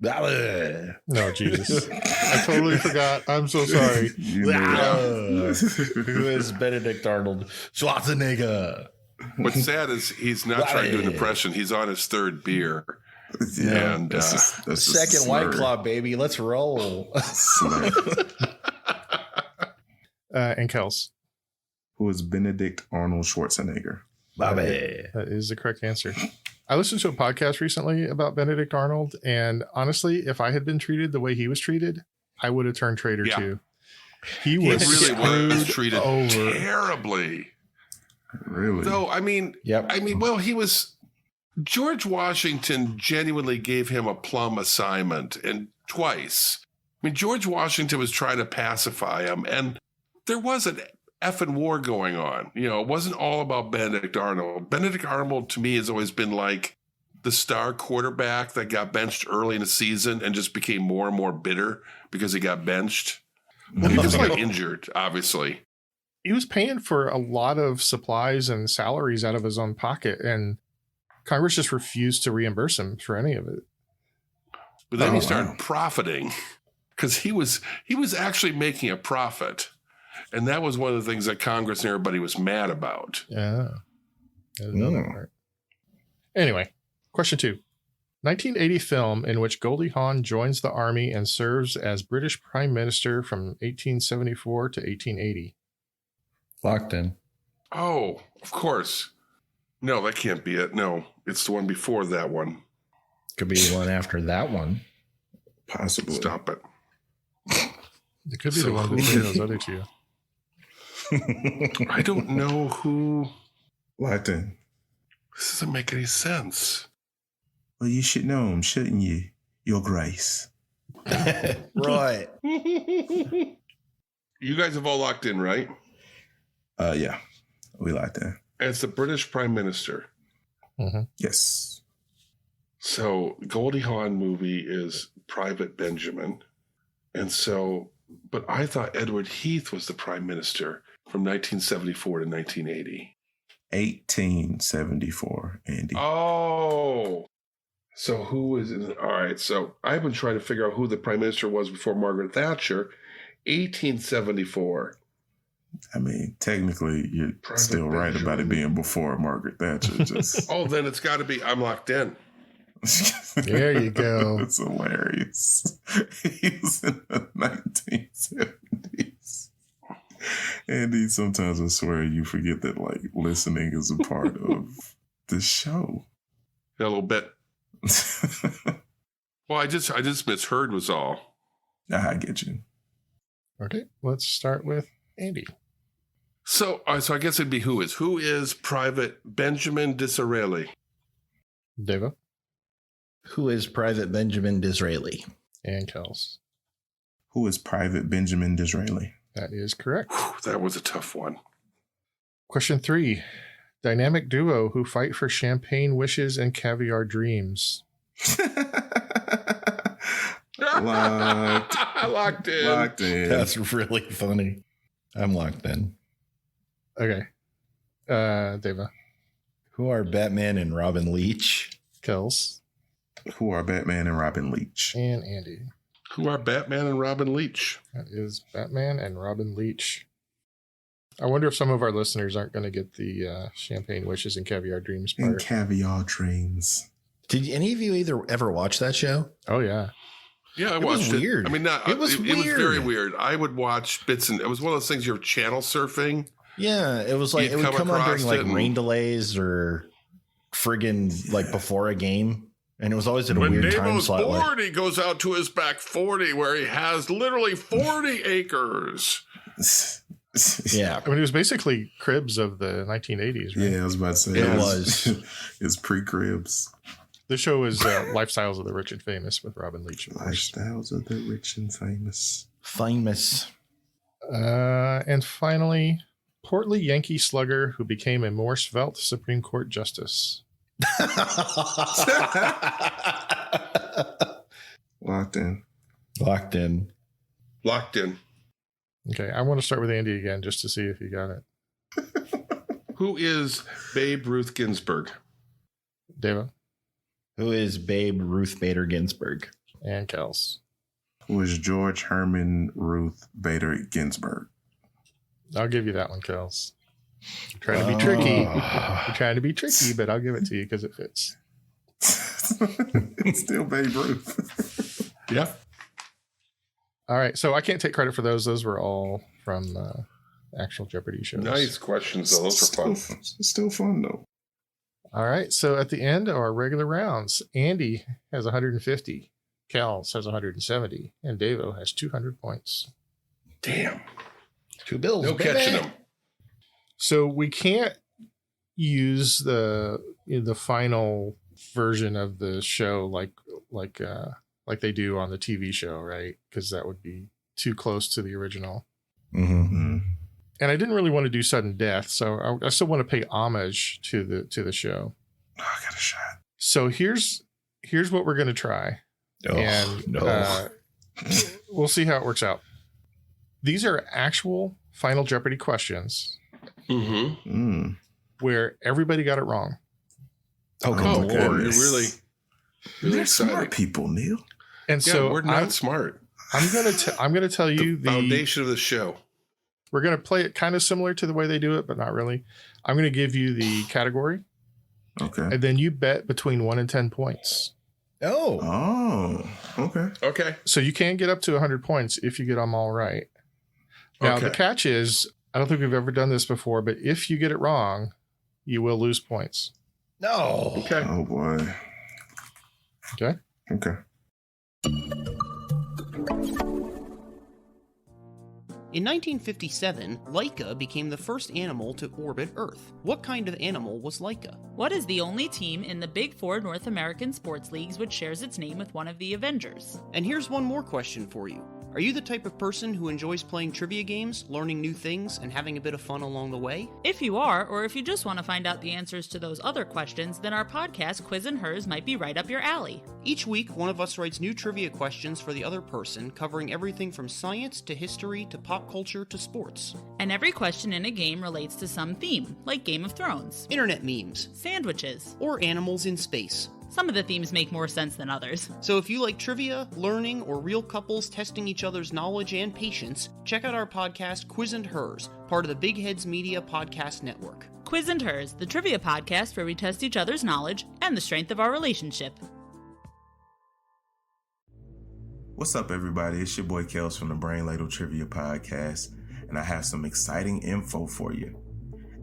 Ah, No, Jesus. I totally forgot. I'm so sorry. You know Who is Benedict Arnold Schwarzenegger? What's sad is he's not trying to do an impression. He's on his third beer. Yeah, And that's just a Second White slur. Claw, baby. Let's roll. Slur. And Kels. Who is Benedict Arnold Schwarzenegger? Bobby. That is the correct answer. I listened to a podcast recently about Benedict Arnold, and honestly, if I had been treated the way he was treated, I would have turned traitor too. He He was really was screwed treated over. terribly. Really? Though, I mean, Yep. well, he was. George Washington genuinely gave him a plum assignment, and twice. I mean, George Washington was trying to pacify him, and there was an effing war going on. You know, it wasn't all about Benedict Arnold. Benedict Arnold, to me, has always been like the star quarterback that got benched early in the season and just became more and more bitter because he got benched. He just got injured, obviously. He was paying for a lot of supplies and salaries out of his own pocket, and Congress just refused to reimburse him for any of it. But then Oh, he started wow. profiting because he was actually making a profit. And that was one of the things that Congress and everybody was mad about. Yeah. I didn't know that part. Anyway, question 2. 1980 film in which Goldie Hawn joins the army and serves as British Prime Minister from 1874 to 1880. Locked in. Oh, of course. No, that can't be it. No, it's the one before that one. Could be one after that one. Possibly. Stop it. It could be So the one who- between those other two. I don't know who. Locked in. This doesn't make any sense. Well, you should know him, shouldn't you? Your Grace. Right. You guys have all locked in, right? Yeah. We locked in. And it's the British Prime Minister. Yes. So Goldie Hawn movie is Private Benjamin. And so, but I thought Edward Heath was the Prime Minister from 1974 to 1980. 1874, Andy. Oh. So who was in it? All right. So I've been trying to figure out who the Prime Minister was before Margaret Thatcher. 1874. I mean, technically, you're Private still right about it Benjamin. being before Margaret Thatcher. Just Oh, then it's got to be I'm Locked In. There you go. It's hilarious. He was in the 1970s. Andy, sometimes I swear you forget that like listening is a part of the show. A little bit. Well, I just misheard was all. I get you. Okay, let's start with Andy. So I guess it'd be who is Private Benjamin Disraeli? Deva Who is Private Benjamin Disraeli? and Kels. Who is Private Benjamin Disraeli? That is correct. Whew, that was a tough one. Question 3. Dynamic duo who fight for champagne wishes and caviar dreams. Locked. Locked in. Locked in. That's really funny. I'm locked in. Okay. Deva. Who are Batman and Robin Leach? Kels. Who are Batman and Robin Leach? And Andy. Who are Batman and Robin Leach? That is Batman and Robin Leach. I wonder if some of our listeners aren't going to get the champagne wishes and caviar dreams And part. caviar dreams. Did any of you ever watch that show? Oh, yeah. Yeah, I It was watched it. weird. I mean, not, It was It was very weird. weird. I would watch bits, and it was one of those things you're channel surfing. Yeah, it was like You'd it would come come on during across like it and- rain delays or friggin' like before a game, and it was always at a weird time slot. Like, he goes out to his back 40, where he has literally 40 acres. yeah, I mean, it was basically Cribs of the 1980s, right? Yeah, I was about to say It was. It's pre-cribs. The show is Lifestyles of the Rich and Famous with Robin Leach, of course. Lifestyles of the rich and famous. famous. And finally, portly Yankee slugger who became a more svelte Supreme Court justice. Locked in. Locked in. Locked in. Okay, I want to start with Andy again just to see if you got it. Who is Babe Ruth Ginsburg? Deva Who is Babe Ruth Bader Ginsburg? and Kels. Who is George Herman Ruth Bader Ginsburg? I'll give you that one, Kels. I'm trying to be tricky. I'm trying to be tricky, but I'll give it to you because it fits. It's still Babe Ruth. Yeah. All right. So I can't take credit for those. Those were all from actual Jeopardy shows. Nice questions, though. Those were fun. It's still fun, though. All right. So at the end of our regular rounds, Andy has 150, Kels has 170, and Davo has 200 points. Damn. 2 bills. No baby. catching them. So we can't use the final version of the show like they do on the TV show, right? Because that would be too close to the original. Mm-hmm. And I didn't really want to do sudden death, so I still want to pay homage to the show. Oh, I got a shot. So here's what we're gonna try, Oh, and no. we'll see how it works out. These are actual Final Jeopardy questions Mm-hmm. where everybody got it wrong. Oh, Oh, good Oh, Lord. boy. goodness. Really They're exciting. smart people, Neil. And Yeah, so we're not smart. I'm gonna tell you The foundation of the show. we're gonna play it kind of similar to the way they do it, but not really. I'm gonna give you the category, Okay. and then you bet between 1 and 10 points. Oh. Oh, okay. Okay. So you can get up to 100 points if you get them all right. Now, Okay. the catch is, I don't think we've ever done this before, but if you get it wrong, you will lose points. No. Okay. Oh, boy. Okay. Okay. In 1957, Laika became the first animal to orbit Earth. What kind of animal was Laika? What is the only team in the Big Four North American sports leagues which shares its name with one of the Avengers? And here's one more question for you. Are you the type of person who enjoys playing trivia games, learning new things, and having a bit of fun along the way? If you are, or if you just want to find out the answers to those other questions, then our podcast, Quiz and Hers, might be right up your alley. Each week, one of us writes new trivia questions for the other person, covering everything from science to history to pop culture to sports. And every question in a game relates to some theme, like Game of Thrones, Internet memes, sandwiches. or animals in space. Some of the themes make more sense than others. So if you like trivia, learning, or real couples testing each other's knowledge and patience, check out our podcast, Quiz and Hers, part of the Big Heads Media Podcast Network. Quiz and Hers, the trivia podcast where we test each other's knowledge and the strength of our relationship. What's up, everybody? It's your boy Kels from the Brain Ladle Trivia Podcast, and I have some exciting info for you.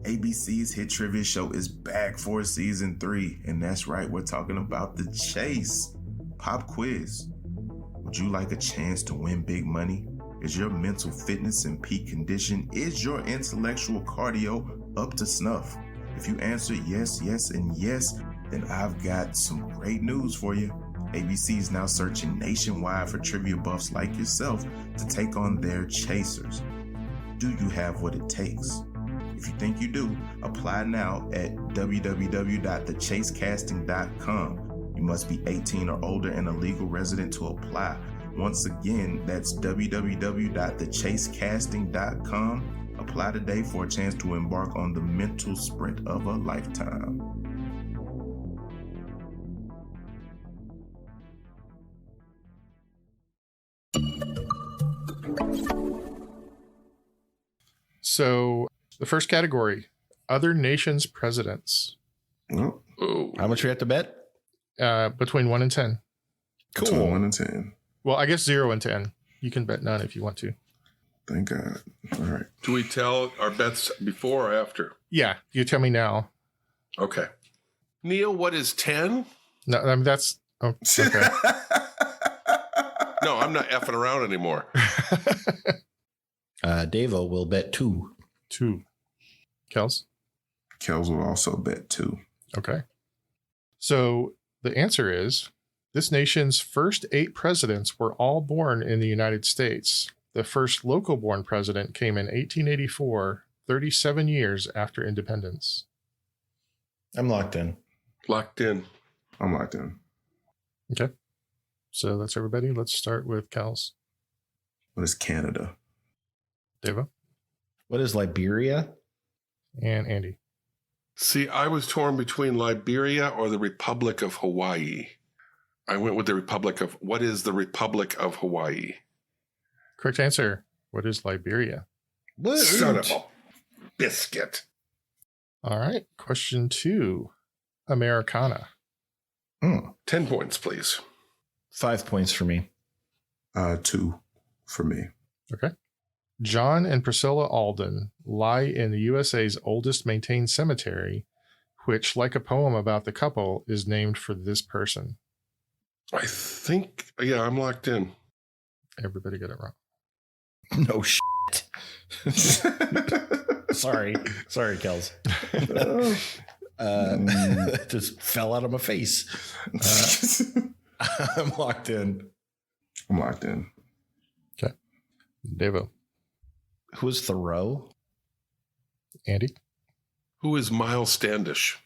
ABC's hit trivia show is back for season 3, and that's right, we're talking about The Chase. Pop quiz. Would you like a chance to win big money? Is your mental fitness in peak condition? Is your intellectual cardio up to snuff? If you answer yes, yes, and yes, then I've got some great news for you. ABC is now searching nationwide for trivia buffs like yourself to take on their chasers. Do you have what it takes? If you think you do, apply now at www.thechasecasting.com. You must be 18 or older and a legal resident to apply. Once again, that's www.thechasecasting.com. Apply today for a chance to embark on the mental sprint of a lifetime. So the first category, other nations' presidents, Well, Oh. How much we have to bet? between 1 and 10. between Cool. 1 and 10. Well, I guess 0 and 10. You can bet none if you want to. Thank God. All right. Do we tell our bets before or after? Yeah, you tell me now. Okay. Neil, what is 10? No, I mean, that's okay. No, I'm not effing around anymore. Davo will bet 2. 2. Kels? Kels will also bet 2. Okay. So the answer is this nation's first 8 presidents were all born in the United States. The first local born president came in 1884, 37 years after independence. I'm locked in. Locked in. I'm locked in. Okay. So that's everybody. Let's start with Kels. What is Canada? Deva What is Liberia? and Andy. See, I was torn between Liberia or the Republic of Hawaii. I went with the Republic of... What is the Republic of Hawaii? Correct answer. What is Liberia? Son of a biscuit. All right. Question 2. Americana. 10 points, please. 5 points for me. 2 for me. Okay. John and Priscilla Alden lie in the USA's oldest maintained cemetery, which, like a poem about the couple, is named for this person. I think, yeah, I'm locked in. Everybody got it wrong. No shit. Sorry, Kels. Just fell out of my face. I'm locked in. I'm locked in. Okay. Devo. Who's Thoreau? Andy. Who is Miles Standish?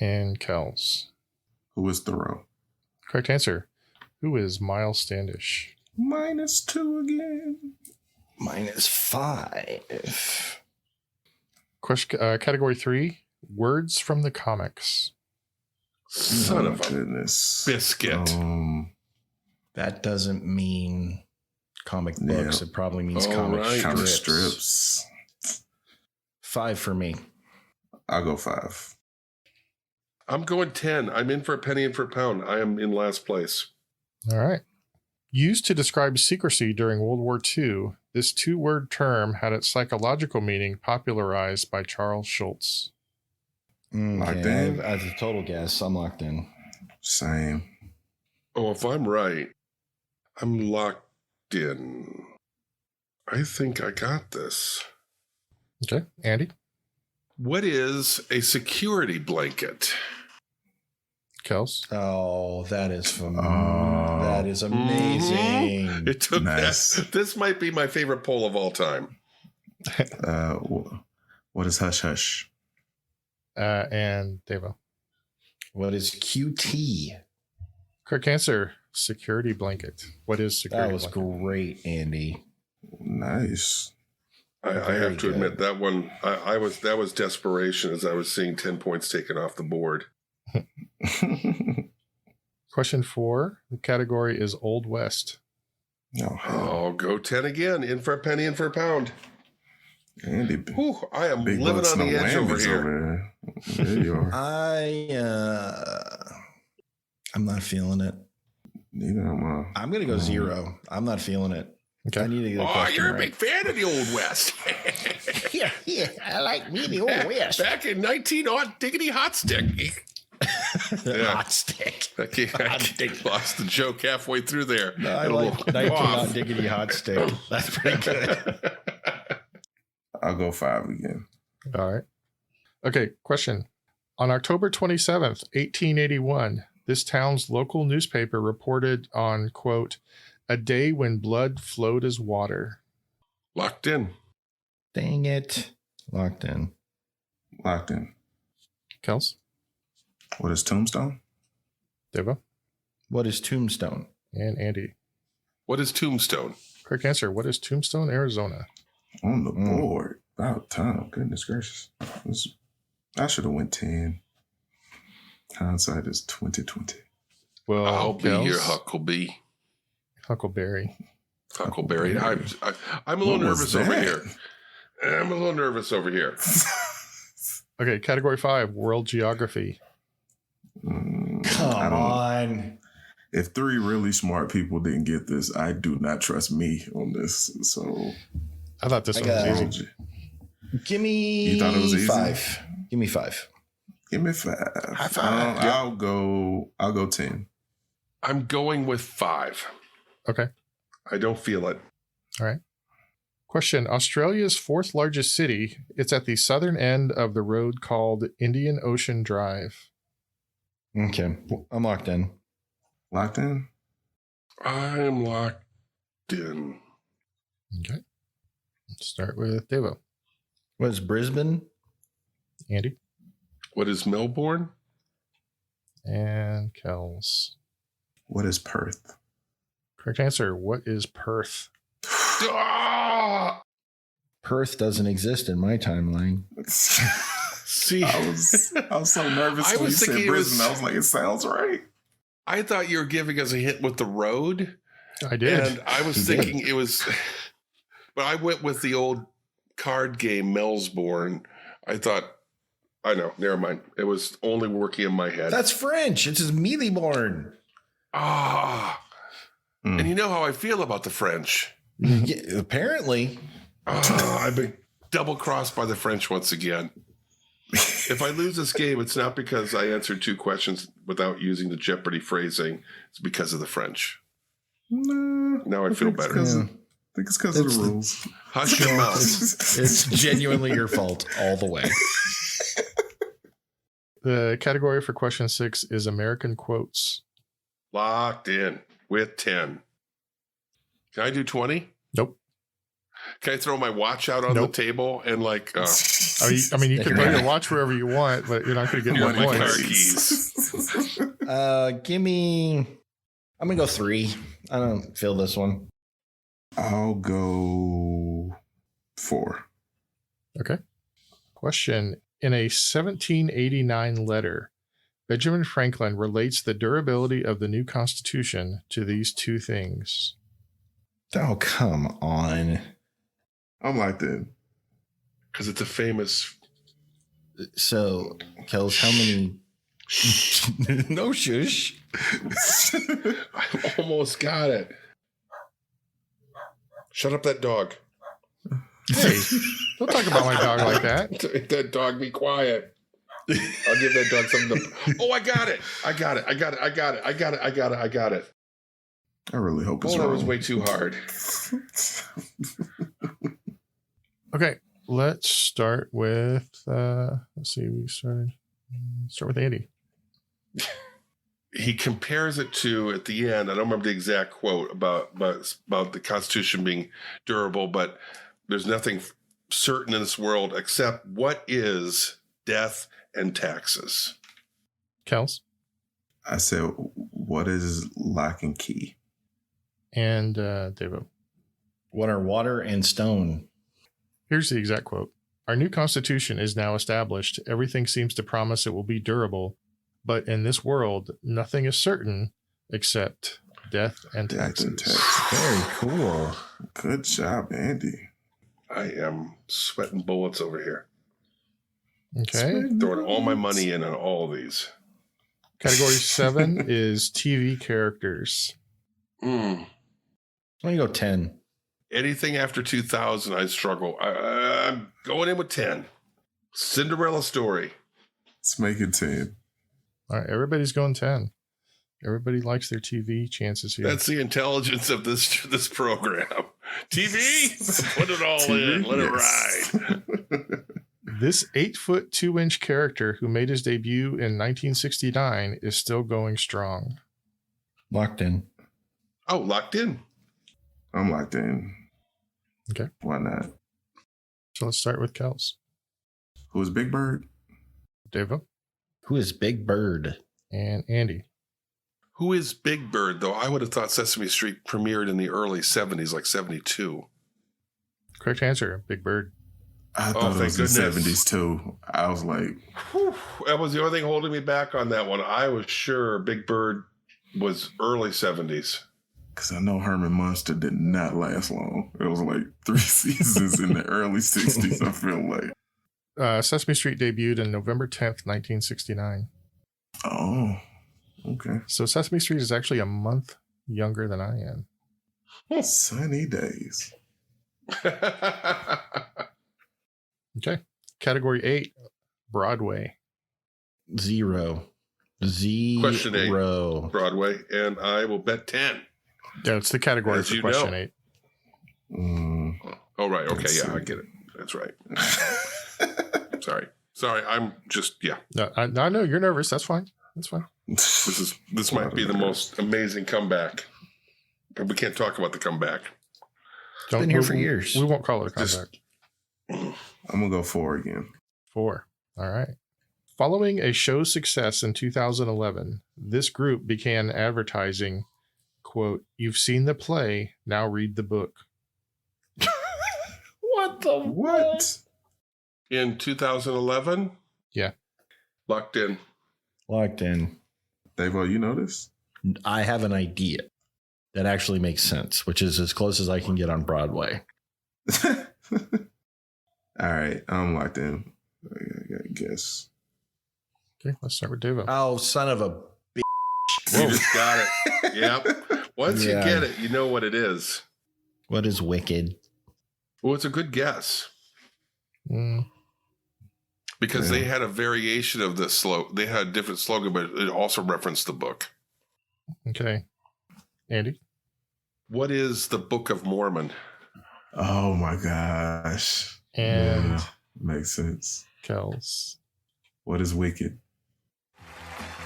And Kels. Who is Thoreau? Correct answer. Who is Miles Standish? -2 again. -5. Question, category 3. Words from the comics. Son of a goodness. biscuit. That doesn't mean comic books. Yeah. It probably means All comic right. Comic strips. strips. 5 for me. I'll go 5. I'm going 10. I'm in for a penny and for a pound. I am in last place. All right. Used to describe secrecy during World War II, this 2-word term had its psychological meaning popularized by Charles Schultz. Locked in. As a total guess, I'm locked in. Same. Oh, if I'm right, I'm locked in. I think I got this. Okay. Andy? What is a security blanket? Kels? Oh, that is fun. Oh. That is amazing. It took Nice. that. This might be my favorite poll of all time. What is hush hush? And Devo. What is QT? Correct answer. Security blanket. What is security That was blanket? great, Andy. Nice. I Very have to good. admit that one. That was desperation as I was seeing 10 points taken off the board. Question 4. The category is Old West. No. Oh, go 10 again. In for a penny and for a pound. Andy. Whew, I am Big living bucks, on the no edge over whammies here. there. There you are. I'm not feeling it. Neither am I. I'm gonna go 0. I'm not feeling it. Okay. I need to get a Oh, question you're a right. big fan of the Old West. Yeah, I like me the Old West. Back in 19 odd diggity hot stick. Yeah. Hot stick. I lost the joke halfway through there. No, I Had a like little 19 cough. hot diggity hot stick. That's pretty good. I'll go 5 again. All right. Okay. Question. On October 27th, 1881, this town's local newspaper reported on, quote, a day when blood flowed as water. Locked in. Dang it. Locked in. Locked in. Kels? What is Tombstone? Devo? What is Tombstone? And Andy. What is Tombstone? Correct answer. What is Tombstone, Arizona? On the board. About time. Goodness gracious. I should have went 10. Hindsight is 2020. Well, I'll be your Kels? Huckleberry. Huckleberry. I'm a little What was nervous over that? here. I'm a little nervous over here. Okay. Category 5, World Geography. Come on. If 3 really smart people didn't get this, I do not trust me on this. So, I thought this I one was got- easy. Give me You thought it was easy? 5. Give me 5. give me 5. High five. I'll go 10. I'm going with 5. Okay. I don't feel it. All right. Question. Australia's 4th largest city. It's at the southern end of the road called Indian Ocean Drive. Okay. I'm locked in. Locked in? I'm locked in. Okay. Let's start with Devo. What is Brisbane? Andy. What is Melbourne? And Kels. What is Perth? Correct answer. What is Perth? Ah! Perth doesn't exist in my timeline. See, I was so nervous I when you was said thinking it Brisbane. was- I was like, it sounds right. I thought you were giving us a hint with the road. I did. And I was You thinking it was, but I went with the old card game, Melsbourne. I thought I know. Never mind. It was only working in my head. That's French. It's immediately born. And you know how I feel about the French. Yeah, apparently. I've been double crossed by the French once again. If I lose this game, it's not because I answered 2 questions without using the Jeopardy phrasing. It's because of the French. No, Now I feel better. I think it's because of the rules. Hush your mouth. It's genuinely your fault all the way. The category for question 6 is American quotes. Locked in with 10. Can I do 20? Nope. Can I throw my watch out on the table and like... You can throw your watch wherever you want, but you're not going to get more my car points. keys. Give me... I'm going to go 3. I don't feel this one. I'll go 4. Okay. Question. In a 1789 letter, Benjamin Franklin relates the durability of the new Constitution to these 2 things. Oh, come on. I'm like that. Because it's a famous... So, Kels, how many... No shush. I almost got it. Shut up, that dog. Hey, don't talk about my dog like that. Make that dog be quiet. I'll give that dog something to... Oh, I got it. I got it. I really hope it's That wrong. was way too hard. Okay, let's start with, let's see, start with Andy. He compares it to, at the end, I don't remember the exact quote about the Constitution being durable, but there's nothing certain in this world except what is death and taxes. Kels? I said, what is lock and key? And Devo. What are water and stone? Here's the exact quote. Our new Constitution is now established. Everything seems to promise it will be durable. But in this world, nothing is certain except death and taxes. Very cool. Good job, Andy. I am sweating bullets over here. Okay. Throwing all my money in on all of these. Category 7 is TV characters. Let me go 10. Anything after 2000, I struggle. I'm going in with 10. Cinderella story. Let's make it 10. All right, everybody's going 10. Everybody likes their TV chances here. That's the intelligence of this program. TV, put it all TV? in. Let Yes. it ride. This 8-foot 2-inch character who made his debut in 1969 is still going strong. Locked in. Oh, locked in. I'm locked in. Okay. Why not? So let's start with Kels. Who is Big Bird? Devo Who is Big Bird? and Andy. Who is Big Bird, though? I would have thought Sesame Street premiered in the early 70s, like 72. Correct answer, Big Bird. I thought it thank was the goodness. 70s too. I was like, Whew, that was the only thing holding me back on that one. I was sure Big Bird was early 70s. because I know Herman Munster did not last long. It was like 3 seasons in the early 60s, I feel like. Sesame Street debuted in November 10th, 1969. Oh, okay. So Sesame Street is actually a month younger than I am. Sunny days. Okay. Category 8, Broadway. 0. Question 8. 0. Broadway, and I will bet 10. Yeah, it's the category As for you question know. 8. Oh, right. Okay, Let's yeah, see. I get it. That's right. Sorry. I'm just, yeah. No, I know you're nervous. That's fine. That's fine. This might be the most amazing comeback. But we can't talk about the comeback. Been here for years. We won't call it a Just- comeback. I'm going to go 4 again. 4. All right. Following a show's success in 2011, this group began advertising, quote, "You've seen the play, now read the book." What the What? In 2011? Yeah. Locked in. Locked in. Davo, you know this? I have an idea that actually makes sense, which is as close as I can get on Broadway. All right, I'm locked in. I guess. Okay, let's start with Devo. Oh, son of a. You just got it. Yep. Once you get it, you know what it is. What is wicked? Well, it's a good guess. Because they had a variation of the slogan. They had a different slogan, but it also referenced the book. Okay. Andy? What is the Book of Mormon? Oh my gosh. And makes sense. Kels. What is wicked?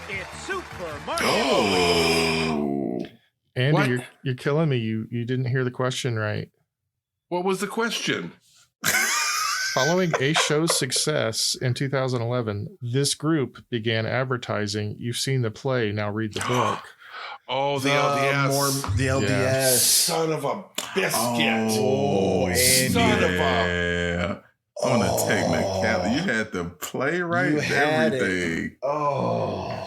It's Super Mario. Oh. Andy, you're killing me. You didn't hear the question right. What was the question? Following a show's success in 2011, this group began advertising, "You've seen the play, now read the book." Oh, the LDS. The LDS. Yeah. Son of a biscuit. Oh, Andy. Son of a... Yeah. On a technicality. You had the play right You and had everything. it. Oh.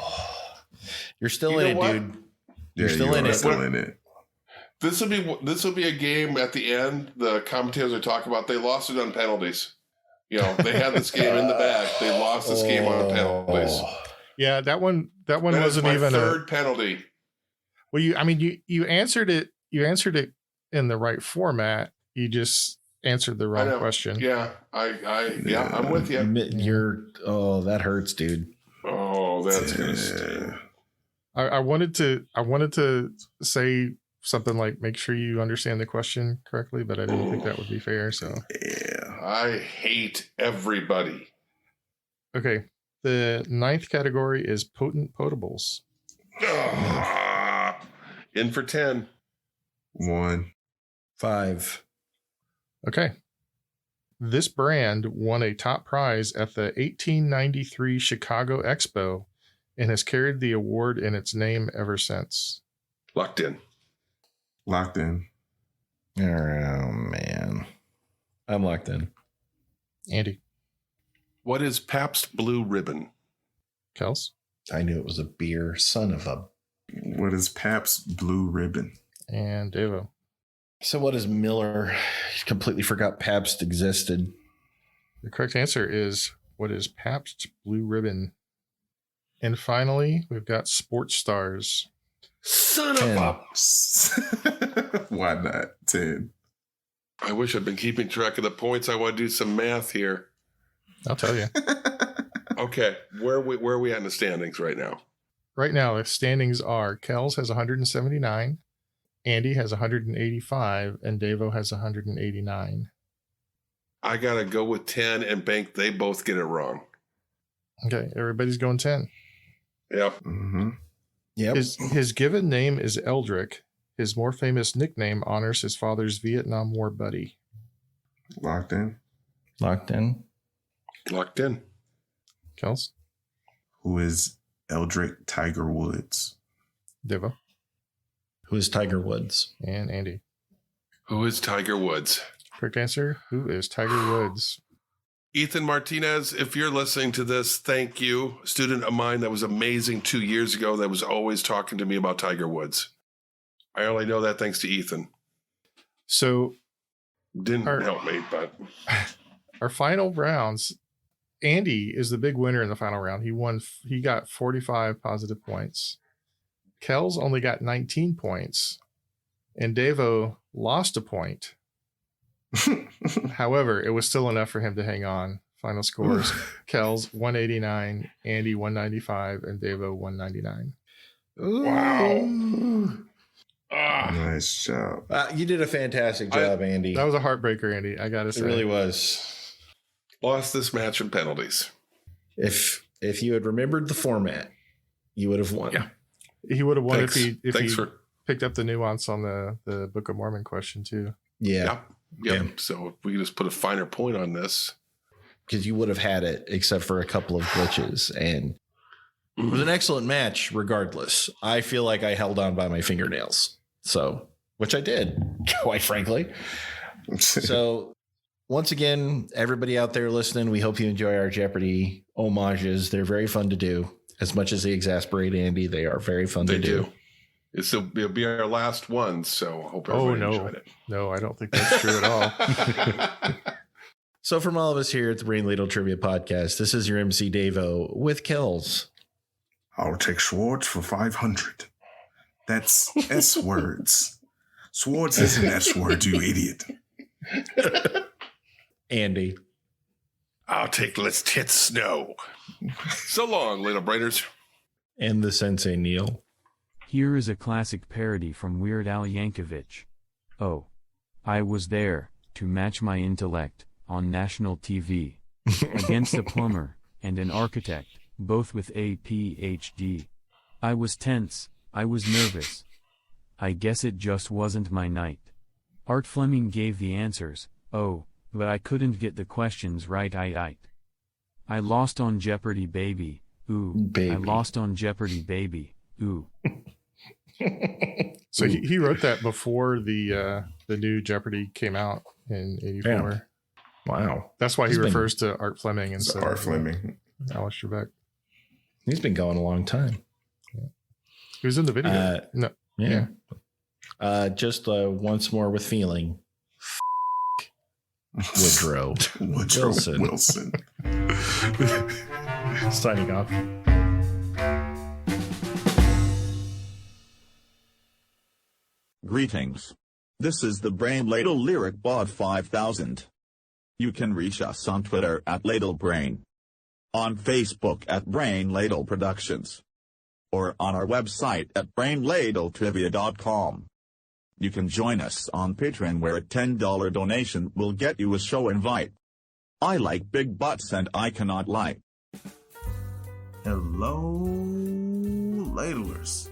You're still You in know it, what? dude. Yeah, still in it. Still in it. This will be a game at the end. The commentators are talking about they lost it on penalties. You know, they had this game in the bag. They lost this game on penalties. Yeah, that one That wasn't is my even third penalty. Well, you answered it. You answered it in the right format. You just answered the wrong question. Yeah, I'm with you. That hurts, dude. Oh, that's gonna sting. I wanted to say something like, make sure you understand the question correctly, but I didn't think that would be fair. So Yeah. I hate everybody. okay, the 9th category is potent potables. In for 10. 1. 5. Okay. This brand won a top prize at the 1893 Chicago Expo and has carried the award in its name ever since. Locked in. Locked in. Oh, man. I'm locked in. Andy. What is Pabst Blue Ribbon? Kels. I knew it was a beer. Son of a. What is Pabst Blue Ribbon? And Devo. So what is Miller? Completely forgot Pabst existed. The correct answer is, what is Pabst Blue Ribbon? And finally, we've got Sports Stars. Son of a... Why not? 10. I wish I'd been keeping track of the points. I want to do some math here. I'll tell you. Okay, where are we at in the standings right now? Right now, the standings are Kels has 179, Andy has 185, and Devo has 189. I got to go with 10 and bank they both get it wrong. Okay, everybody's going 10. Yep. Mm-hmm. Yep. His given name is Eldrick. His more famous nickname honors his father's Vietnam War buddy. Locked in. Locked in. Locked in. Kels? Who is Eldrick Tiger Woods? Devo? Who is Tiger Woods? And Andy. Who is Tiger Woods? Correct answer, who is Tiger Woods? Ethan Martinez, if you're listening to this, thank you. A student of mine that was amazing 2 years ago that was always talking to me about Tiger Woods. I only know that thanks to Ethan. So Didn't help me, but... Our final rounds, Andy is the big winner in the final round. He got 45 positive points. Kels only got 19 points. And Devo lost a point. However, it was still enough for him to hang on. Final scores: Kels 189, Andy 195, and Devo 199. Wow. Nice job. You did a fantastic job, Andy. That was a heartbreaker, Andy. I gotta say, it really was. Lost this match in penalties. If you had remembered the format, you would have won. Yeah. He would have won if he picked up the nuance on the Book of Mormon question too. Yeah. Yep. So if we just put a finer point on this, because you would have had it, except for a couple of glitches, and it was an excellent match. Regardless, I feel like I held on by my fingernails, which I did, quite frankly. So. Once again, everybody out there listening, we hope you enjoy our Jeopardy homages. They're very fun to do. As much as they exasperate Andy, they are very fun to do. It'll be our last one, so I hope everybody enjoyed it. No, I don't think that's true at all. So from all of us here at the Brain Ladle Trivia Podcast, this is your MC Davo with Kells. I'll take Schwartz for 500. That's S words. Schwartz isn't S words, you idiot. Andy. I'll take Let's Hit Snow. So long, little brainers. And the Sensei Neil. Here is a classic parody from Weird Al Yankovic. Oh. I was there, to match my intellect, on national TV. Against a plumber, and an architect, both with a PhD. I was tense, I was nervous. I guess it just wasn't my night. Art Fleming gave the answers, oh, but I couldn't get the questions right. I lost on Jeopardy, baby. Ooh, baby. I lost on Jeopardy, baby. Ooh. So he wrote that before the new Jeopardy came out in '84. Yeah. Wow. That's why he refers to Art Fleming instead Art of Fleming. Alice Trebek. He's been going a long time. Yeah. He was in the video. No. Yeah. Just once more with feeling. Woodrow Wilson. Signing off. Greetings. This is the Brain Ladle Lyric Bot 5000. You can reach us on Twitter at LadleBrain, on Facebook at Brain Ladle Productions, or on our website at brainladletrivia.com. You can join us on Patreon, where a $10 donation will get you a show invite. I like big butts and I cannot lie. Hello, ladlers.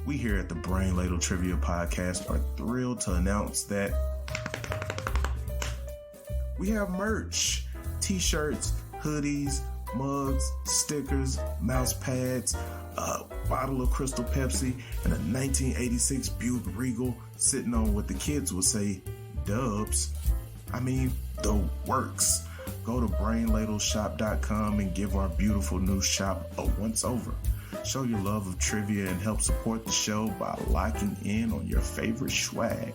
We here at the Brain Ladle Trivia Podcast are thrilled to announce that we have merch, t-shirts, hoodies, mugs, stickers, mouse pads, a bottle of Crystal Pepsi, and a 1986 Buick Regal sitting on what the kids would say, dubs. I mean, the works. Go to brainladleshop.com and give our beautiful new shop a once over. Show your love of trivia and help support the show by locking in on your favorite swag.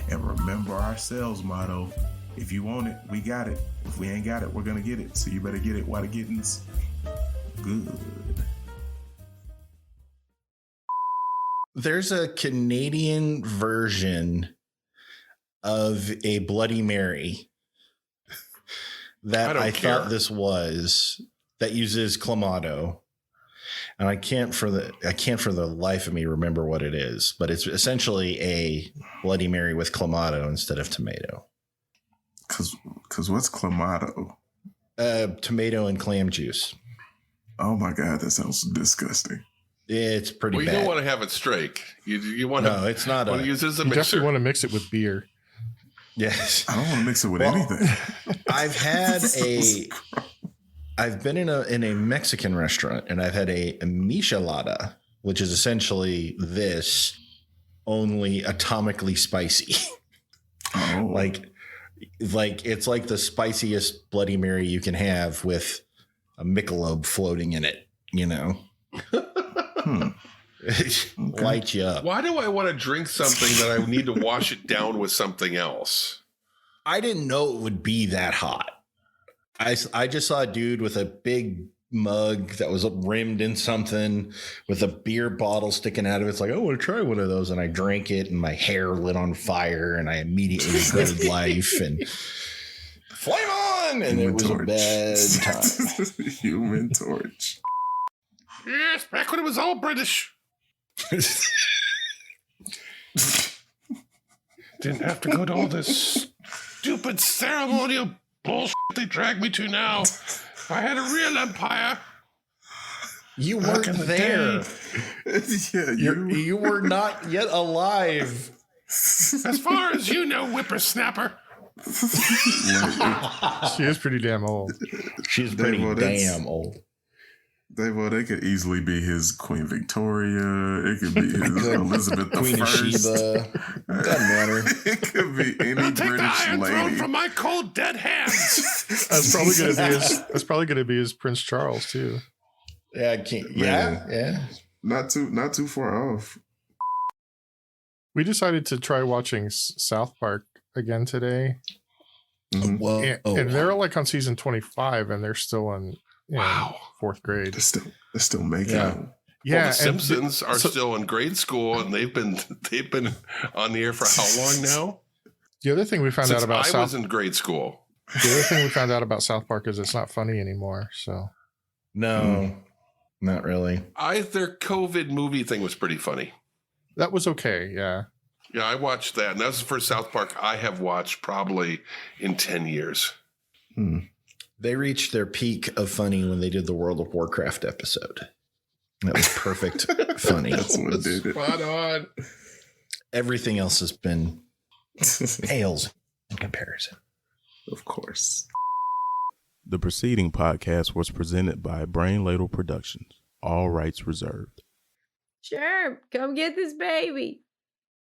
And remember our sales motto, if you want it, we got it. If we ain't got it, we're going to get it. So you better get it while the getting's good. There's a Canadian version of a Bloody Mary that I thought this was, that uses Clamato. And I can't for the life of me remember what it is, but it's essentially a Bloody Mary with Clamato instead of tomato. Cause what's Clamato? Tomato and clam juice. Oh my God, that sounds disgusting. It's pretty bad. You don't want to have it straight. You want to. No, it's not. Want to use it as a You mixer. definitely want to mix it with beer. Yes, I don't want to mix it with anything. I've been in a Mexican restaurant, and I've had a michelada, which is essentially this, only atomically spicy. Oh. like it's like the spiciest Bloody Mary you can have with a Michelob floating in it, you know. Light you up. Why do I want to drink something that I need to wash it down with something else? I didn't know it would be that hot. I just saw a dude with a big mug that was rimmed in something with a beer bottle sticking out of it. It's like, I want to try one of those. And I drank it and my hair lit on fire and I immediately regretted life and flame on. And it was a bad time. Human Torch. Yes, back when it was all British. Didn't have to go to all this stupid ceremonial bullshit they drag me to now. I had a real empire. You weren't there. Yeah, You were not yet alive. As far as you know, whippersnapper. She is pretty damn old. She's pretty damn old. They could easily be his Queen Victoria. It could be his Elizabeth Queen the of First. Sheba. Doesn't matter. It could be any Take the British Iron Throne lady. from my cold dead hands. That's probably gonna be his Prince Charles too. Yeah, I can't. Man. Yeah. Not too far off. We decided to try watching South Park again today. Mhm. Whoa. And they're like on season 25, and they're still in fourth grade. They're still making Yeah. it. Yeah, Well, the and Simpsons are still in grade school, and they've been on the air for how long now? the other thing we found Since out about I was in grade school. the other thing we found out about South Park is it's not funny anymore. So No, not really. Their COVID movie thing was pretty funny. that was okay. Yeah. Yeah, I watched that, and that was the first South Park I have watched probably in 10 years. They reached their peak of funny when they did the World of Warcraft episode. That was perfect funny. That's what did it. Spot on. Everything else has been pales in comparison. Of course. The preceding podcast was presented by Brain Ladle Productions. All rights reserved. Sure, come get this baby.